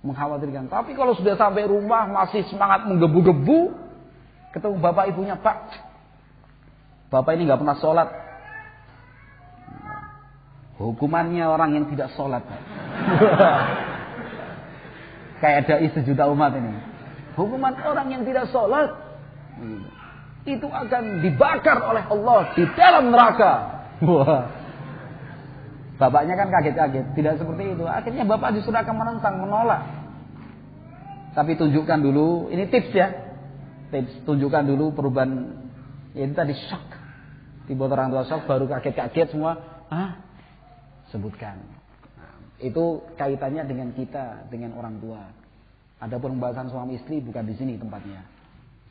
Mengkhawatirkan. Tapi kalau sudah sampai rumah masih semangat menggebu-gebu, ketemu bapak ibunya, Pak, bapak ini nggak pernah sholat. Hukumannya orang yang tidak sholat. Kayak dai sejuta umat ini. Hukuman orang yang tidak sholat itu akan dibakar oleh Allah di dalam neraka. Wah. Bapaknya kan kaget-kaget. Tidak seperti itu. Akhirnya bapak justru akan menentang, menolak. Tapi tunjukkan dulu, ini tips ya. Tunjukkan dulu perubahan. Ya itu tadi shock. Tiba orang tua shock, baru kaget-kaget semua. Sebutkan. Itu kaitannya dengan kita, dengan orang tua. Adapun pembahasan suami istri bukan di sini tempatnya.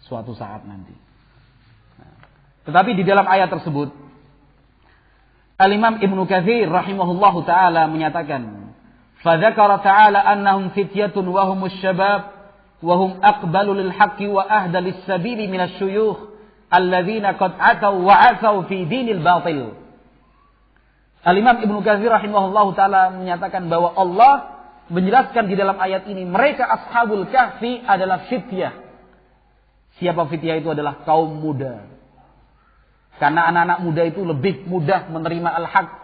Suatu saat nanti. Nah, tetapi di dalam ayat tersebut, Al-Imam Ibnu Katsir rahimahullahu taala menyatakan, "Fadzakara ta'ala annahum fityatun wa humus syabab wa hum aqbalu lil haqqi wa ahda lis sabili minasy syuyukh alladzina qad atau wa asau fi dinil batil." Al-Imam Ibnu Katsir rahimahullahu taala menyatakan bahwa Allah menjelaskan di dalam ayat ini mereka Ashabul Kahfi adalah fityah. Siapa fityah itu adalah kaum muda. Karena anak-anak muda itu lebih mudah menerima al-haq.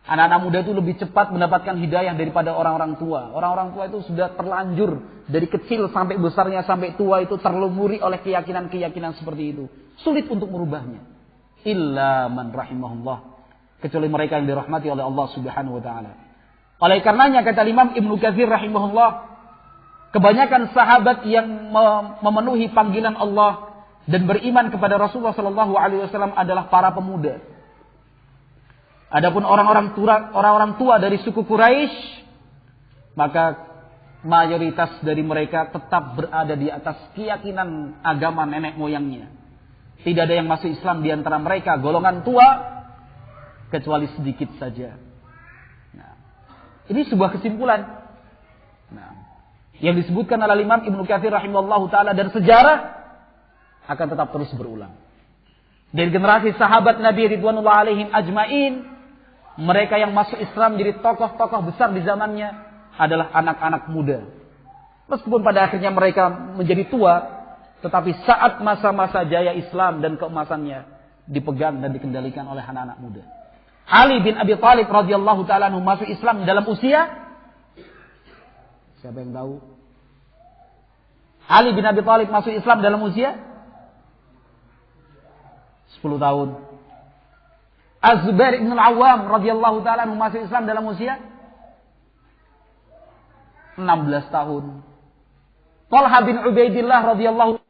Anak-anak muda itu lebih cepat mendapatkan hidayah daripada orang-orang tua. Orang-orang tua itu sudah terlanjur dari kecil sampai besarnya sampai tua itu terlumuri oleh keyakinan-keyakinan seperti itu. Sulit untuk merubahnya. Illa man rahimahullah. Kecuali mereka yang dirahmati oleh Allah Subhanahu wa taala. Oleh karenanya kata Imam Ibnu Katsir rahimahullah, kebanyakan sahabat yang memenuhi panggilan Allah dan beriman kepada Rasulullah sallallahu alaihi wasallam adalah para pemuda. Adapun orang-orang tua dari suku Quraisy, maka mayoritas dari mereka tetap berada di atas keyakinan agama nenek moyangnya. Tidak ada yang masuk Islam di antara mereka golongan tua kecuali sedikit saja. Nah, ini sebuah kesimpulan. Nah, yang disebutkan oleh Imam Ibnu Katsir rahimahullahu taala dan sejarah akan tetap terus berulang. Dari generasi sahabat Nabi ridwanullah alaihim ajmain, mereka yang masuk Islam menjadi tokoh-tokoh besar di zamannya adalah anak-anak muda. Meskipun pada akhirnya mereka menjadi tua, tetapi saat masa-masa jaya Islam dan keemasannya dipegang dan dikendalikan oleh anak-anak muda. Ali bin Abi Thalib radhiyallahu taala anhu masuk Islam dalam usia, siapa yang tahu? Ali bin Abi Thalib masuk Islam dalam usia 10 tahun. Az-Zubair bin Al-Awwam radhiyallahu taala anhu masuk Islam dalam usia 16 tahun. Talha bin Ubaidillah radhiyallahu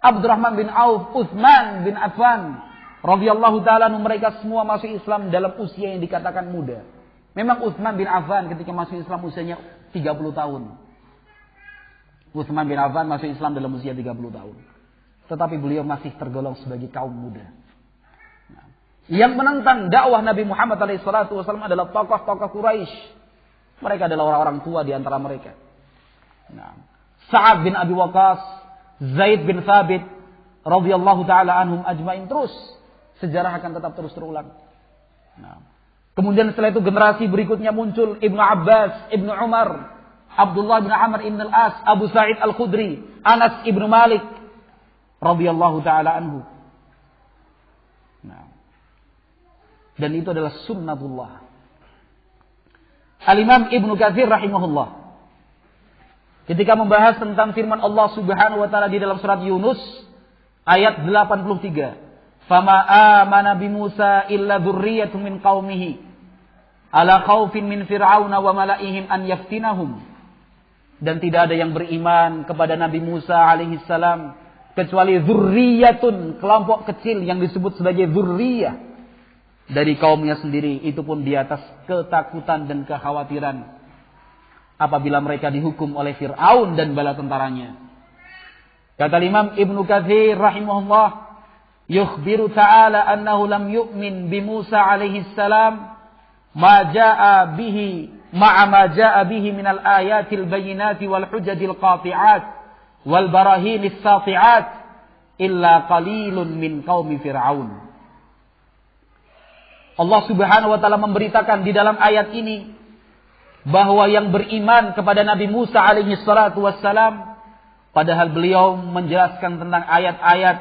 Abdurrahman bin Auf, Utsman bin Affan radhiyallahu taala mereka semua masuk Islam dalam usia yang dikatakan muda. Memang Utsman bin Affan ketika masuk Islam usianya 30 tahun. Utsman bin Affan masuk Islam dalam usia 30 tahun. Tetapi beliau masih tergolong sebagai kaum muda. Nah, yang menentang dakwah Nabi Muhammad SAW adalah tokoh-tokoh Quraisy. Mereka adalah orang-orang tua di antara mereka. Nah, Sa'ad bin Abi Waqqas, Zaid bin Thabit radhiyallahu taala anhum ajmain, terus sejarah akan tetap terus terulang. Nah, kemudian setelah itu generasi berikutnya muncul Ibnu Abbas, Ibnu Umar, Abdullah bin Amr ibn al-As, Abu Sa'id al-Khudri, Anas ibnu Malik radhiyallahu taala anhu. Nah, dan itu adalah sunnatullah. Al-Imam Ibnu Katsir rahimahullah ketika membahas tentang firman Allah Subhanahu wa taala di dalam surat Yunus ayat 83, "Fama amana bi Musa illa dzurriyyatun min qaumihi ala khaufin min fir'auna wa mala'ihim an yaftinahum." Dan tidak ada yang beriman kepada Nabi Musa alaihi salam kecuali dzurriyyatun, kelompok kecil yang disebut sebagai dzurriyyah dari kaumnya sendiri, itu pun di atas ketakutan dan kekhawatiran apabila mereka dihukum oleh Fir'aun dan bala tentaranya. Kata Imam Ibnu Katsir rahimahullah, yukhbiru ta'ala annahu lam yu'min bi Musa alaihi salam ma jaa'a bihi ma'a ma jaa'a bihi minal ayatil bayyinati wal hujajil qati'at wal barahinis sati'at illa qalilun min qaumi Fir'aun. Allah Subhanahu wa taala memberitakan di dalam ayat ini bahwa yang beriman kepada Nabi Musa alaihi salatu wassalam, padahal beliau menjelaskan tentang ayat-ayat,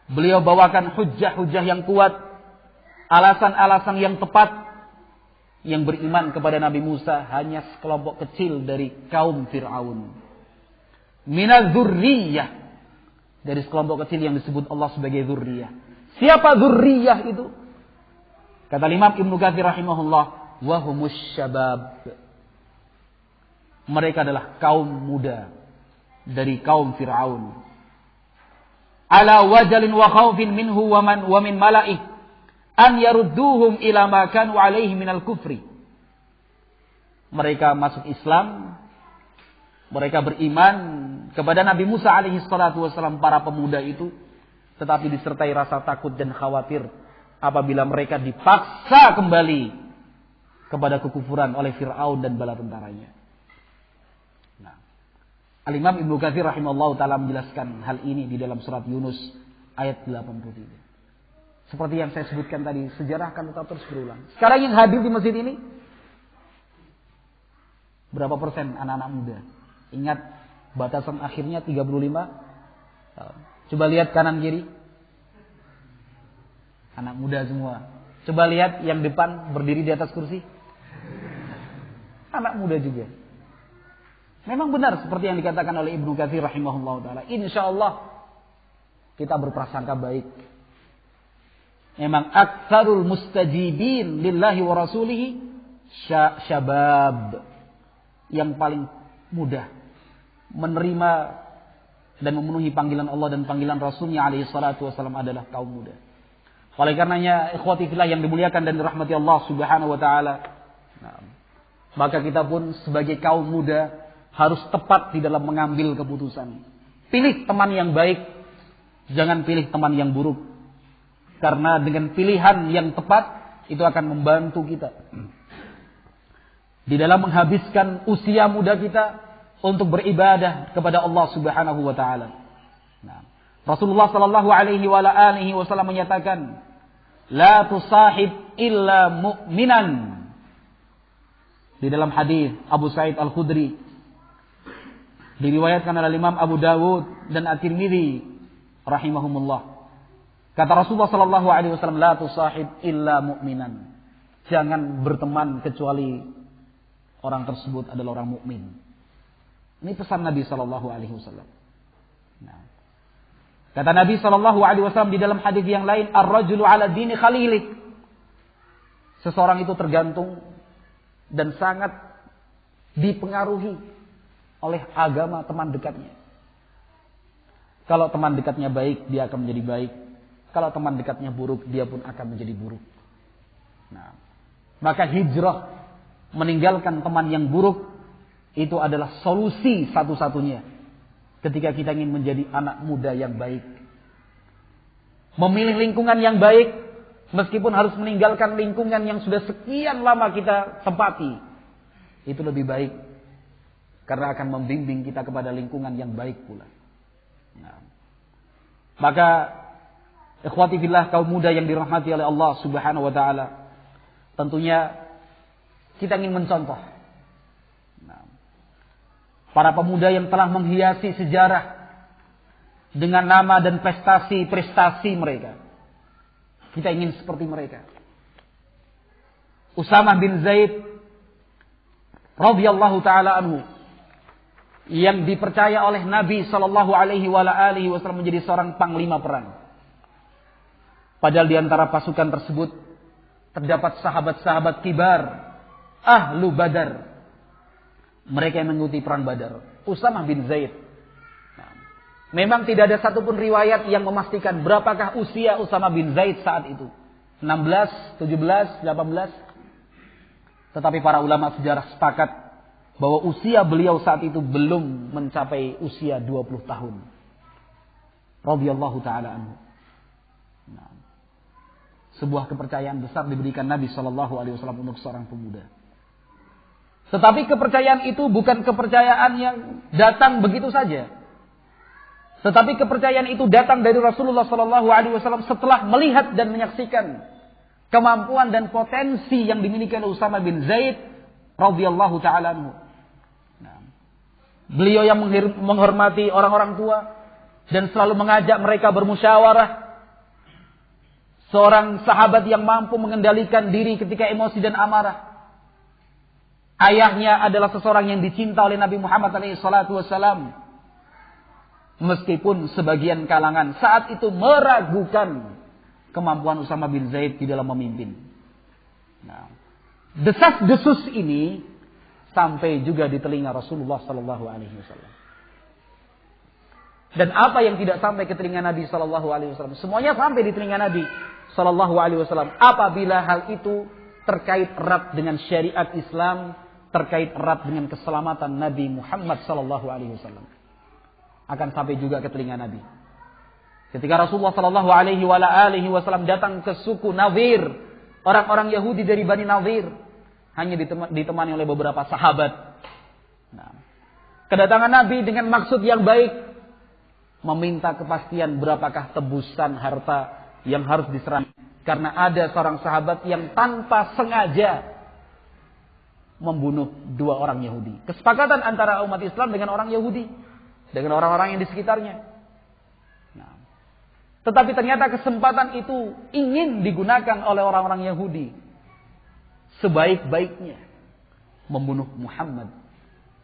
beliau bawakan hujjah-hujjah yang kuat, alasan-alasan yang tepat, yang beriman kepada Nabi Musa hanya sekelompok kecil dari kaum Fir'aun. Minaz dzurriyyah, dari sekelompok kecil yang disebut Allah sebagai dzurriyyah. Siapa dzurriyyah itu? Kata Imam Ibnu Katsir rahimahullah, wa humus syabab. Mereka adalah kaum muda dari kaum Fir'aun. Ala wajalin wa khawfin minhu wa min mala'ih an yarudduhum ila ma kanu alaihi minal kufri mereka masuk Islam, mereka beriman kepada Nabi Musa alaihi salatu wasallam, para pemuda itu, tetapi disertai rasa takut dan khawatir apabila mereka dipaksa kembali kepada kekufuran oleh Fir'aun dan bala tentaranya. Nah, Al-Imam Ibnu Katsir rahimahullah ta'ala menjelaskan hal ini di dalam surat Yunus ayat 83. Seperti yang saya sebutkan tadi, sejarah akan tetap terus berulang. Sekarang yang hadir di masjid ini, berapa persen anak-anak muda? Ingat, batasan akhirnya 35 tahun. Coba lihat kanan kiri. Anak muda semua. Coba lihat yang depan berdiri di atas kursi. Anak muda juga. Memang benar seperti yang dikatakan oleh Ibnu Katsir rahimahullah ta'ala. Insyaallah kita berprasangka baik. Memang aktsarul mustajibin lillahi wa rasulihi syabab. Yang paling mudah menerima dan memenuhi panggilan Allah dan panggilan Rasulnya alaihi salatu wasallam adalah kaum muda. Oleh karenanya ikhwati fillah yang dimuliakan dan dirahmati Allah subhanahu wa ta'ala, maka kita pun sebagai kaum muda harus tepat di dalam mengambil keputusan. Pilih teman yang baik, jangan pilih teman yang buruk. Karena dengan pilihan yang tepat itu akan membantu kita di dalam menghabiskan usia muda kita untuk beribadah kepada Allah Subhanahu wa taala. Nah, Rasulullah sallallahu alaihi wasallam menyatakan, "La tusahib illa mu'minan." Di dalam hadis Abu Sa'id Al-Khudri, diriwayatkan oleh Imam Abu Dawud dan At-Tirmidzi rahimahumullah. Kata Rasulullah sallallahu alaihi wasallam, "La tusahib illa mu'minan." Jangan berteman kecuali orang tersebut adalah orang mukmin. Ini pesan Nabi sallallahu alaihi wasallam. Nah, kata Nabi sallallahu alaihi wasallam di dalam hadis yang lain, "Ar-rajulu 'ala dini khalili." Seseorang itu tergantung dan sangat dipengaruhi oleh agama teman dekatnya. Kalau teman dekatnya baik, dia akan menjadi baik. Kalau teman dekatnya buruk, dia pun akan menjadi buruk. Nah, maka hijrah, meninggalkan teman yang buruk, itu adalah solusi satu-satunya ketika kita ingin menjadi anak muda yang baik. Memilih lingkungan yang baik, meskipun harus meninggalkan lingkungan yang sudah sekian lama kita tempati, itu lebih baik. Karena akan membimbing kita kepada lingkungan yang baik pula. Nah, maka ikhwati fillah, kaum muda yang dirahmati oleh Allah Subhanahu wa taala, tentunya kita ingin mencontoh para pemuda yang telah menghiasi sejarah dengan nama dan prestasi mereka. Kita ingin seperti mereka. Usamah bin Zaid radhiyallahu taala anhu, yang dipercaya oleh Nabi sallallahu alaihi wasallam menjadi seorang panglima perang. Padahal di antara pasukan tersebut terdapat sahabat-sahabat kibar, ahlu Badar. Mereka yang mengikuti perang Badar. Usamah bin Zaid. Nah, memang tidak ada satupun riwayat yang memastikan berapakah usia Usamah bin Zaid saat itu. 16, 17, 18. Tetapi para ulama sejarah sepakat bahwa usia beliau saat itu belum mencapai usia 20 tahun. Radhiyallahu ta'ala anhu. Nah, sebuah kepercayaan besar diberikan Nabi Shallallahu Alaihi Wasallam untuk seorang pemuda. Tetapi kepercayaan itu bukan kepercayaan yang datang begitu saja. Tetapi kepercayaan itu datang dari Rasulullah Shallallahu Alaihi Wasallam setelah melihat dan menyaksikan kemampuan dan potensi yang dimiliki oleh Usamah bin Zaid radhiyallahu taala anhu. Nah, beliau yang menghormati orang-orang tua dan selalu mengajak mereka bermusyawarah. Seorang sahabat yang mampu mengendalikan diri ketika emosi dan amarah. Ayahnya adalah seseorang yang dicinta oleh Nabi Muhammad SAW. Meskipun sebagian kalangan saat itu meragukan kemampuan Usamah bin Zaid di dalam memimpin. Nah, desas-desus ini sampai juga di telinga Rasulullah SAW. Dan apa yang tidak sampai ke telinga Nabi SAW, semuanya sampai di telinga Nabi SAW. Apabila hal itu terkait erat dengan syariat Islam, terkait erat dengan keselamatan Nabi Muhammad sallallahu alaihi wasallam akan sampai juga ke telinga Nabi. Ketika Rasulullah sallallahu alaihi wasallam datang ke suku Nadhir, orang-orang Yahudi dari Bani Nadhir, hanya ditemani oleh beberapa sahabat. Nah, kedatangan Nabi dengan maksud yang baik, meminta kepastian berapakah tebusan harta yang harus diserahkan. Karena ada seorang sahabat yang tanpa sengaja membunuh 2 orang Yahudi. Kesepakatan antara umat Islam dengan orang Yahudi, dengan orang-orang yang di sekitarnya. Nah, tetapi ternyata kesempatan itu ingin digunakan oleh orang-orang Yahudi sebaik-baiknya membunuh Muhammad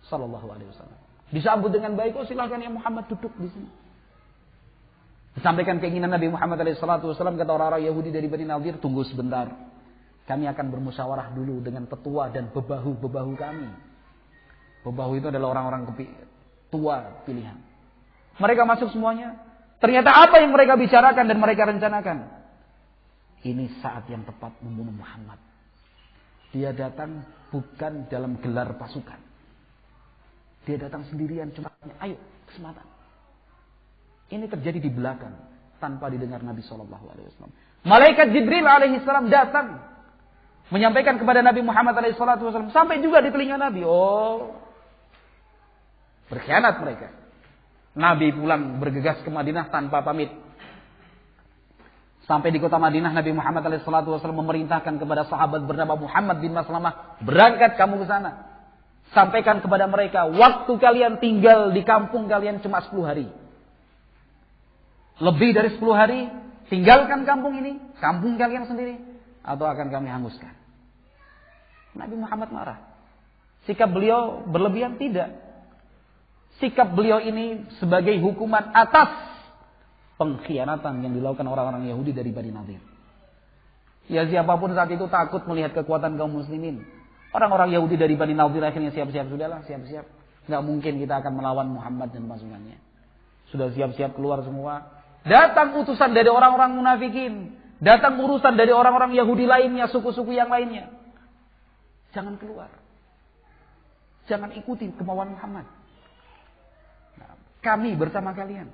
sallallahu alaihi wasallam. Disambut dengan baik, oh silakan ya Muhammad, duduk di sini. Disampaikan keinginan Nabi Muhammad SAW, kata orang-orang Yahudi dari Bani Nadhir, tunggu sebentar. Kami akan bermusyawarah dulu dengan tetua dan bebahu-bebahu kami. Bebahu itu adalah orang-orang tua pilihan. Mereka masuk semuanya. Ternyata apa yang mereka bicarakan dan mereka rencanakan? Ini saat yang tepat membunuh Muhammad. Dia datang bukan dalam gelar pasukan. Dia datang sendirian, cuma ayo, kesempatan. Ini terjadi di belakang tanpa didengar Nabi SAW. Malaikat Jibril alaihissalam datang menyampaikan kepada Nabi Muhammad SAW, sampai juga di telinga Nabi. Oh, berkhianat mereka. Nabi pulang bergegas ke Madinah tanpa pamit. Sampai di kota Madinah, Nabi Muhammad SAW memerintahkan kepada sahabat bernama Muhammad bin Maslamah, berangkat kamu ke sana. Sampaikan kepada mereka, waktu kalian tinggal di kampung kalian cuma 10 hari. Lebih dari 10 hari, tinggalkan kampung ini, kampung kalian sendiri, atau akan kami hanguskan. Nabi Muhammad marah. Sikap beliau berlebihan? Tidak. Sikap beliau ini sebagai hukuman atas pengkhianatan yang dilakukan orang-orang Yahudi dari Bani Nadhir. Ya, siapapun saat itu takut melihat kekuatan kaum muslimin. Orang-orang Yahudi dari Bani Nadhir akhirnya siap-siap, sudahlah, siap-siap. Nggak mungkin kita akan melawan Muhammad dan pasukannya. Sudah siap-siap keluar semua. Datang utusan dari orang-orang munafikin. Datang urusan dari orang-orang Yahudi lainnya, suku-suku yang lainnya. Jangan keluar. Jangan ikuti kemauan Muhammad. Nah, kami bersama kalian.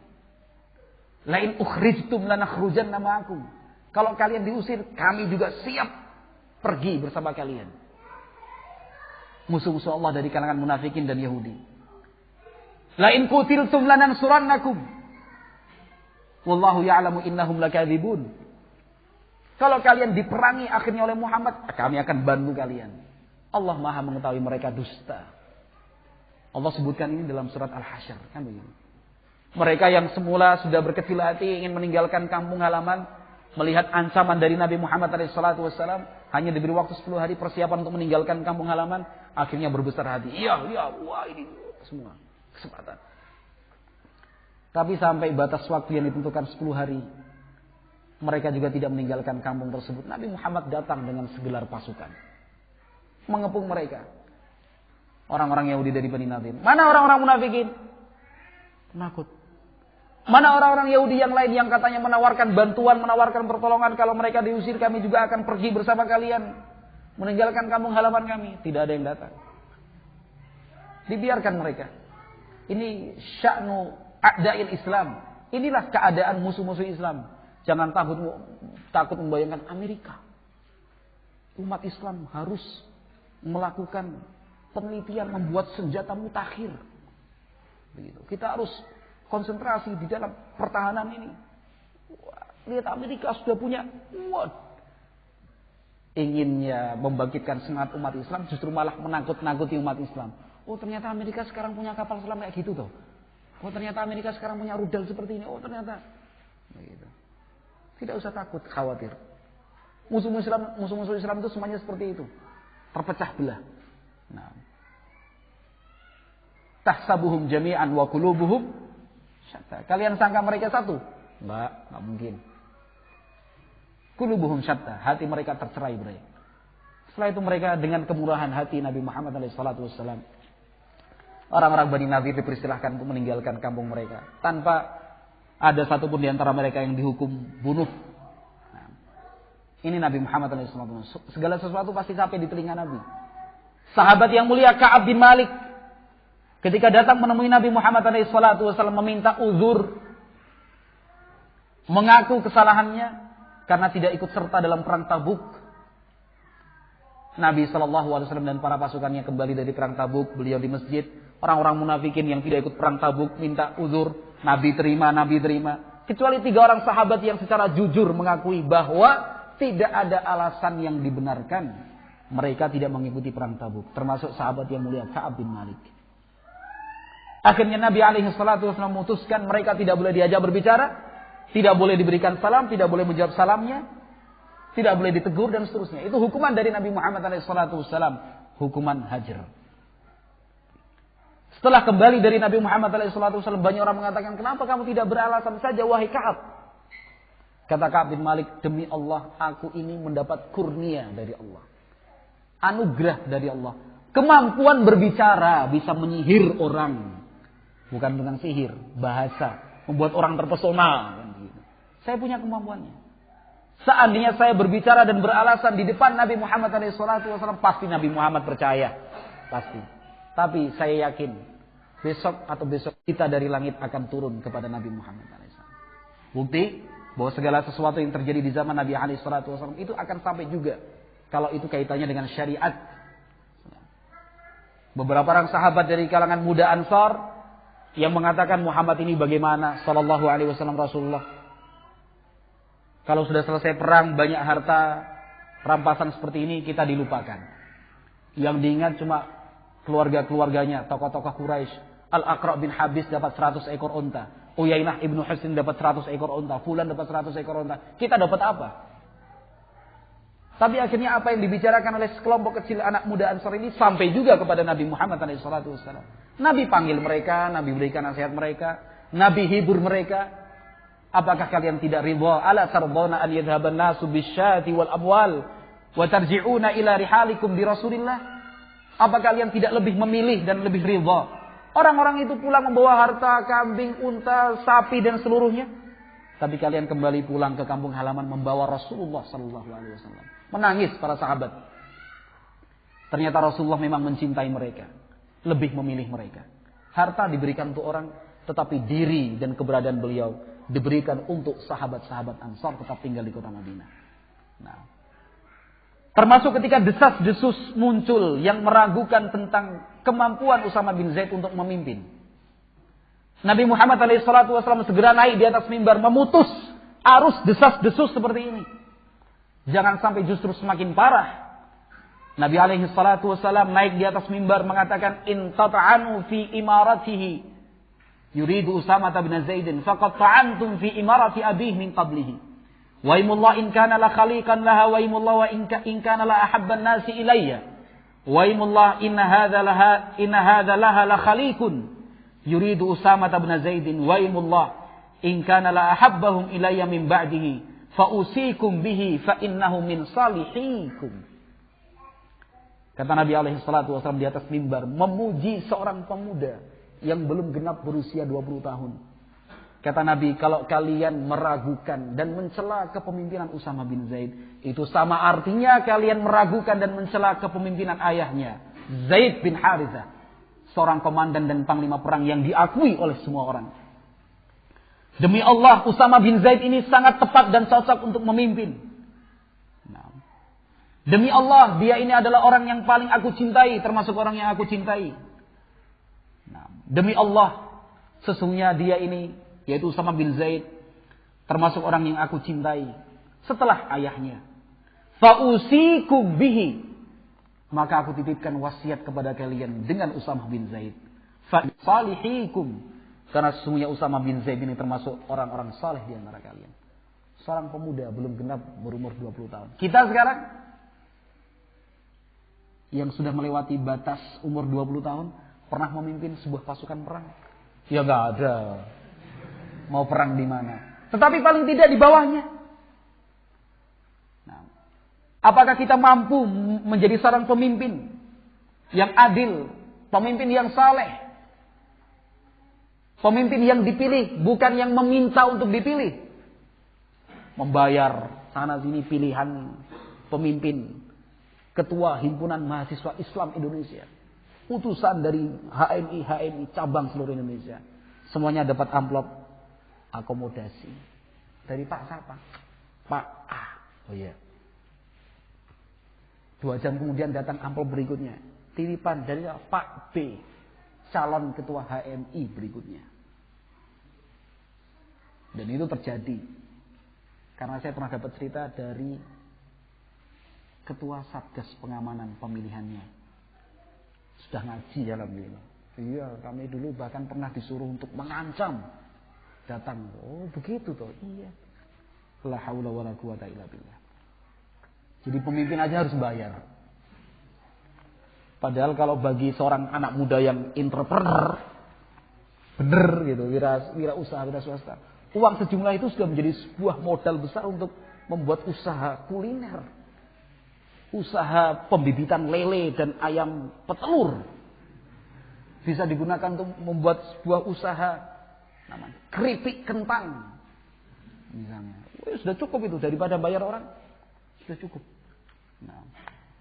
Lain ukhrijtum lanakhrujanna ma'akum. Kalau kalian diusir, kami juga siap pergi bersama kalian. Musuh-musuh Allah dari kalangan munafikin dan Yahudi. Lain qutiltum lanansurannakum. Wallahu ya'lamu innahum lakadzibun. Kalau kalian diperangi akhirnya oleh Muhammad, kami akan bantu kalian. Allah Maha mengetahui mereka dusta. Allah sebutkan ini dalam surat Al-Hasyr, kan begitu. Mereka yang semula sudah berkecil hati ingin meninggalkan kampung halaman, melihat ancaman dari Nabi Muhammad SAW, hanya diberi waktu 10 hari persiapan untuk meninggalkan kampung halaman, akhirnya berbesar hati. Iya, wah ini semua kesempatan. Tapi sampai batas waktu yang ditentukan 10 hari, mereka juga tidak meninggalkan kampung tersebut. Nabi Muhammad datang dengan segelar pasukan, mengepung mereka. Orang-orang Yahudi dari Bani Nadhir. Mana orang-orang munafikin? Penakut. Mana orang-orang Yahudi yang lain yang katanya menawarkan bantuan, menawarkan pertolongan, kalau mereka diusir kami juga akan pergi bersama kalian, meninggalkan kampung halaman kami. Tidak ada yang datang. Dibiarkan mereka. Ini sya'nu a'da'il Islam. Inilah keadaan musuh-musuh Islam. Jangan takut membayangkan Amerika. Umat Islam harus melakukan penelitian membuat senjata mutakhir. Begitu. Kita harus konsentrasi di dalam pertahanan ini. Wah, lihat Amerika sudah punya. Inginnya membangkitkan semangat umat Islam, justru malah menakut-nakuti umat Islam. Oh, ternyata Amerika sekarang punya kapal selam kayak gitu toh. Oh, ternyata Amerika sekarang punya rudal seperti ini. Oh, ternyata. Begitu. Tidak usah takut, khawatir. Musuh-musuh Islam itu semuanya seperti itu. Terpecah belah. Nah. Tahsabuhum jami'an wa qulubuhum syatta. Kalian sangka mereka satu? Enggak mungkin. Qulubuhum syatta, hati mereka tercerai-berai. Setelah itu mereka dengan kemurahan hati Nabi Muhammad SAW, orang-orang Bani Nadhir dipersilahkan untuk meninggalkan kampung mereka tanpa ada satupun di antara mereka yang dihukum bunuh. Nah, ini Nabi Muhammad SAW. Segala sesuatu pasti sampai di telinga Nabi. Sahabat yang mulia Ka'ab bin Malik ketika datang menemui Nabi Muhammad SAW meminta uzur, mengaku kesalahannya karena tidak ikut serta dalam perang Tabuk. Nabi SAW dan para pasukannya kembali dari perang Tabuk, beliau di masjid. Orang-orang munafikin yang tidak ikut perang Tabuk minta uzur, Nabi terima. Kecuali 3 orang sahabat yang secara jujur mengakui bahwa tidak ada alasan yang dibenarkan mereka tidak mengikuti perang Tabuk, termasuk sahabat yang mulia Ka'ab bin Malik. Akhirnya Nabi SAW memutuskan mereka tidak boleh diajak berbicara, tidak boleh diberikan salam, tidak boleh menjawab salamnya, tidak boleh ditegur dan seterusnya. Itu hukuman dari Nabi Muhammad SAW, hukuman hajar. Setelah kembali dari Nabi Muhammad SAW, banyak orang mengatakan, kenapa kamu tidak beralasan saja wahai Ka'ab? Kata Ka'ab bin Malik, demi Allah, aku ini mendapat kurnia dari Allah, anugerah dari Allah, kemampuan berbicara, bisa menyihir orang, bukan dengan sihir, bahasa, membuat orang terpesona. Saya punya kemampuannya. Seandainya saya berbicara dan beralasan di depan Nabi Muhammad SAW, pasti Nabi Muhammad percaya, pasti. Tapi saya yakin besok kita dari langit akan turun kepada Nabi Muhammad SAW. Bukti bahwa segala sesuatu yang terjadi di zaman Nabi SAW itu akan sampai juga kalau itu kaitannya dengan syariat. Beberapa orang sahabat dari kalangan muda Ansar yang mengatakan Muhammad ini bagaimana sallallahu alaihi wasallam Rasulullah. Kalau sudah selesai perang banyak harta rampasan seperti ini kita dilupakan. Yang diingat cuma keluarga-keluarganya, tokoh-tokoh Quraisy. Al-Aqra' bin Habis dapat 100 ekor unta. Uyainah ibnu Husain dapat 100 ekor unta. Fulan dapat 100 ekor unta. Kita dapat apa? Tapi akhirnya apa yang dibicarakan oleh sekelompok kecil anak muda Ansar ini sampai juga kepada Nabi Muhammad SAW. Nabi panggil mereka, Nabi berikan nasihat mereka, Nabi hibur mereka. Apakah kalian tidak ridha? Ala tardawna an yadhhaban nasu bisyati wal amwal wa tarji'una ila rihalikum bi Rasulillah? Apa kalian tidak lebih memilih dan lebih ridha? Orang-orang itu pulang membawa harta, kambing, unta, sapi dan seluruhnya. Tapi kalian kembali pulang ke kampung halaman membawa Rasulullah SAW. Menangis para sahabat. Ternyata Rasulullah memang mencintai mereka. Lebih memilih mereka. Harta diberikan untuk orang, tetapi diri dan keberadaan beliau diberikan untuk sahabat-sahabat Ansar tetap tinggal di kota Madinah. Nah, termasuk ketika desas-desus muncul yang meragukan tentang kemampuan Usama bin Zaid untuk memimpin. Nabi Muhammad SAW segera naik di atas mimbar memutus arus desas-desus seperti ini. Jangan sampai justru semakin parah. Nabi SAW naik di atas mimbar mengatakan, in tata'anu fi imaratihi yuridu Usama bin Zaidin faqad ta'antum fi imarati abih min qablihi. Wa imullah in kana la khaliqan laha wa imullah wa in kana la ahabban nasi ilayya. Wa imullah inna hadha laha la khaliqun yuridu Usama bin Zaidin wa imullah in kana la ahabbahum ilayya min ba'dihi fa usikum bihi fa innahu min salihikum. Kata Nabi SAW di atas mimbar memuji seorang pemuda yang belum genap berusia 20 tahun. Kata Nabi, kalau kalian meragukan dan mencela kepemimpinan Usama bin Zaid, itu sama artinya kalian meragukan dan mencela kepemimpinan ayahnya, Zaid bin Harithah, seorang komandan dan panglima perang yang diakui oleh semua orang. Demi Allah, Usama bin Zaid ini sangat tepat dan cocok untuk memimpin. Nah, demi Allah, dia ini adalah orang yang paling aku cintai, termasuk orang yang aku cintai. Nah, demi Allah, sesungguhnya dia ini, yaitu Usama bin Zaid, termasuk orang yang aku cintai setelah ayahnya. Fa'usikum bihi, maka aku titipkan wasiat kepada kalian dengan Usama bin Zaid. Fa'salihikum, karena sesungguhnya Usama bin Zaid ini termasuk orang-orang saleh di antara kalian. Seorang pemuda belum genap berumur 20 tahun. Kita sekarang yang sudah melewati batas umur 20 tahun pernah memimpin sebuah pasukan perang? Ya enggak ada. Mau perang di mana? Tetapi paling tidak di bawahnya. Nah, apakah kita mampu menjadi seorang pemimpin yang adil, pemimpin yang saleh, pemimpin yang dipilih, bukan yang meminta untuk dipilih, membayar sana sini pilihan pemimpin, Ketua Himpunan Mahasiswa Islam Indonesia. Utusan dari HMI cabang seluruh Indonesia. Semuanya dapat amplop akomodasi. Dari Pak siapa? Pak A. Oh iya. 2 jam kemudian datang amplop berikutnya. Titipan dari Pak B. Calon Ketua HMI berikutnya. Dan itu terjadi. Karena saya pernah dapat cerita dari Ketua Satgas Pengamanan Pemilihannya. Sudah ngaji dalam ini. Iya, kami dulu bahkan pernah disuruh untuk mengancam datang. Oh, begitu toh. Iya. La haula wala quwata illa billah. Jadi pemimpin aja harus bayar. Padahal kalau bagi seorang anak muda yang entrepreneur, bener gitu, wira usaha, wira swasta, uang sejumlah itu sudah menjadi sebuah modal besar untuk membuat usaha kuliner. Usaha pembibitan lele dan ayam petelur. Bisa digunakan untuk membuat sebuah usaha namanya keripik kentang. Misalnya. Sudah cukup itu daripada bayar orang. Sudah cukup. Nah,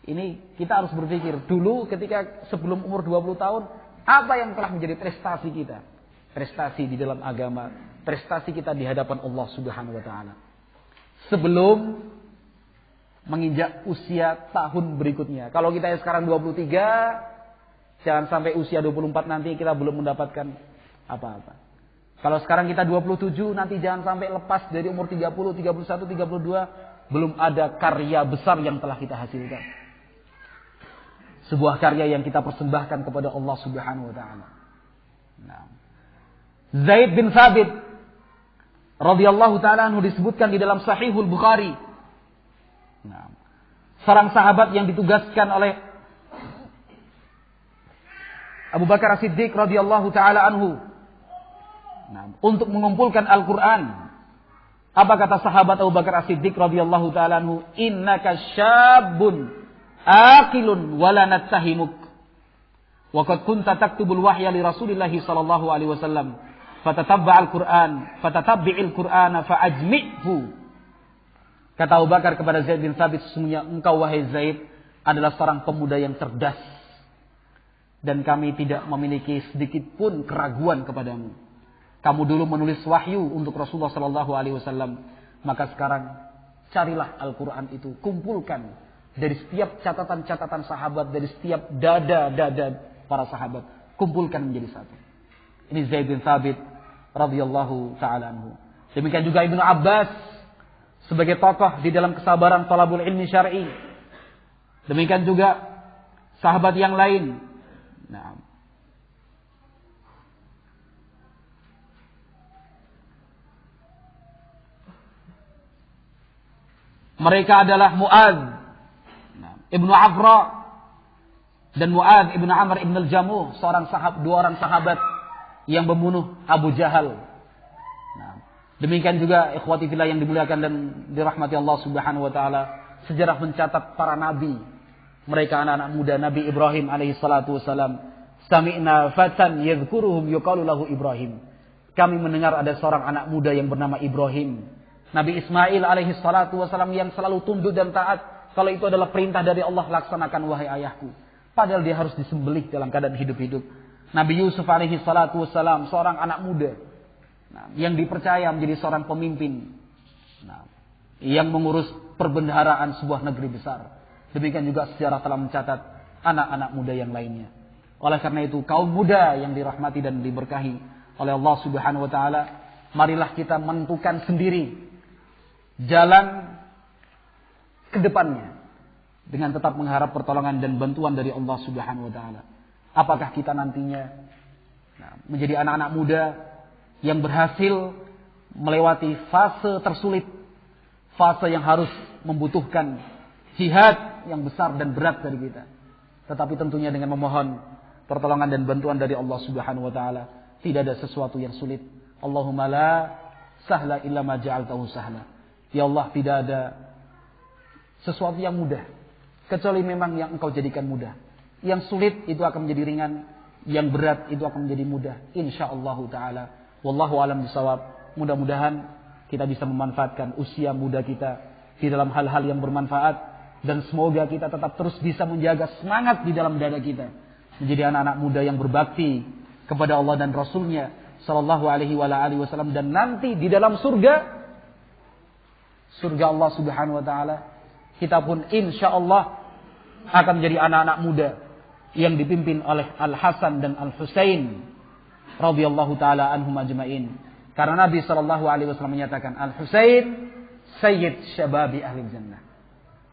ini kita harus berpikir dulu ketika sebelum umur 20 tahun, apa yang telah menjadi prestasi kita? Prestasi di dalam agama, prestasi kita di hadapan Allah Subhanahu wa taala. Sebelum menginjak usia tahun berikutnya. Kalau kita sekarang 23, jangan sampai usia 24 nanti kita belum mendapatkan apa-apa. Kalau sekarang kita 27, nanti jangan sampai lepas dari umur 30, 31, 32, belum ada karya besar yang telah kita hasilkan. Sebuah karya yang kita persembahkan kepada Allah Subhanahu wa taala. Nah. Zaid bin Thabit radhiyallahu taala anhu disebutkan di dalam Sahihul Bukhari. Nah, seorang sahabat yang ditugaskan oleh Abu Bakar As-Siddiq radhiyallahu taala anhu untuk mengumpulkan Al-Qur'an. Apa kata sahabat Abu Bakar As-Siddiq radhiyallahu taala anhu? Innaka syabun aqilun wala nattahimuk. Wa qad kunta taktubul wahya li Rasulillah sallallahu alaihi wasallam. Fatatabbi'al Qur'ana fa'ajmi'hu. Kata Abu Bakar kepada Zaid bin Thabit, sesungguhnya engkau wahai Zaid adalah seorang pemuda yang cerdas. Dan kami tidak memiliki sedikit pun keraguan kepadamu. Kamu dulu menulis wahyu untuk Rasulullah sallallahu alaihi wasallam, maka sekarang carilah Al-Qur'an itu, kumpulkan dari setiap catatan-catatan sahabat, dari setiap dada-dada para sahabat, kumpulkan menjadi satu. Ini Zaid bin Thabit radhiyallahu taala anhu. Demikian juga Ibnu Abbas sebagai tokoh di dalam kesabaran talabul ilmi syar'i. Demikian juga sahabat yang lain. Nah, mereka adalah Mu'adz Ibnu Afra dan Mu'adz Ibnu Amr Ibn al-Jamuh, dua orang sahabat yang membunuh Abu Jahal. Nah, demikian juga ikhwati fillah yang dimuliakan dan dirahmati Allah Subhanahu wa taala, sejarah mencatat para nabi. Mereka anak-anak muda Nabi Ibrahim alaihi salatu wasalam. Sami'na fatan yadhkuruhum yuqalu lahu Ibrahim. Kami mendengar ada seorang anak muda yang bernama Ibrahim. Nabi Ismail alaihi salatu wasalam yang selalu tunduk dan taat. Kalau itu adalah perintah dari Allah, laksanakan wahai ayahku. Padahal dia harus disembelih dalam keadaan hidup-hidup. Nabi Yusuf alaihi salatu wasalam, seorang anak muda. Yang dipercaya menjadi seorang pemimpin. Yang mengurus perbendaharaan sebuah negeri besar. Demikian juga sejarah telah mencatat anak-anak muda yang lainnya. Oleh karena itu, kaum muda yang dirahmati dan diberkahi oleh Allah Subhanahu wa taala, marilah kita menentukan sendiri jalan ke depannya dengan tetap mengharap pertolongan dan bantuan dari Allah Subhanahu wa taala. Apakah kita nantinya menjadi anak-anak muda yang berhasil melewati fase tersulit, fase yang harus membutuhkan jihad yang besar dan berat dari kita. Tetapi tentunya dengan memohon pertolongan dan bantuan dari Allah Subhanahu wa taala. Tidak ada sesuatu yang sulit. Allahumma la sahla illa ma ja'altahu sahla. Ya Allah, tidak ada sesuatu yang mudah kecuali memang yang Engkau jadikan mudah. Yang sulit itu akan menjadi ringan, yang berat itu akan menjadi mudah. Insyaallah taala. Wallahu alam bisawab. Mudah-mudahan kita bisa memanfaatkan usia muda kita di dalam hal-hal yang bermanfaat, Dan semoga kita tetap terus bisa menjaga semangat di dalam dada kita. Menjadi anak-anak muda yang berbakti kepada Allah dan Rasulnya sallallahu alaihi wasallam. Dan nanti di dalam surga Allah subhanahu wa ta'ala, kita pun insya Allah akan menjadi anak-anak muda yang dipimpin oleh Al-Hasan dan Al-Husain radhiyallahu ta'ala anhum ajma'in. Karena Nabi sallallahu alaihi wasallam menyatakan, Al-Husain sayyid syababi ahli jannah.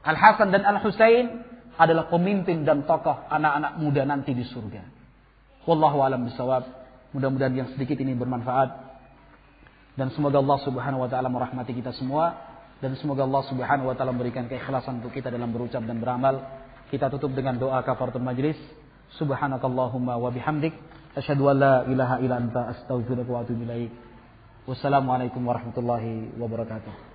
Al-Hasan dan Al-Husain adalah pemimpin dan tokoh anak-anak muda nanti di surga. Wallahu a'lam bishawab. Mudah-mudahan yang sedikit ini bermanfaat. Dan semoga Allah subhanahu wa ta'ala merahmati kita semua. Dan semoga Allah subhanahu wa ta'ala memberikan keikhlasan untuk kita dalam berucap dan beramal. Kita tutup dengan doa kafaratul majlis. Subhanakallahumma wa bihamdik. Asyhadu an la ilaha illa anta astaghfiruka wa atubu ilaik. Wassalamualaikum warahmatullahi wabarakatuh.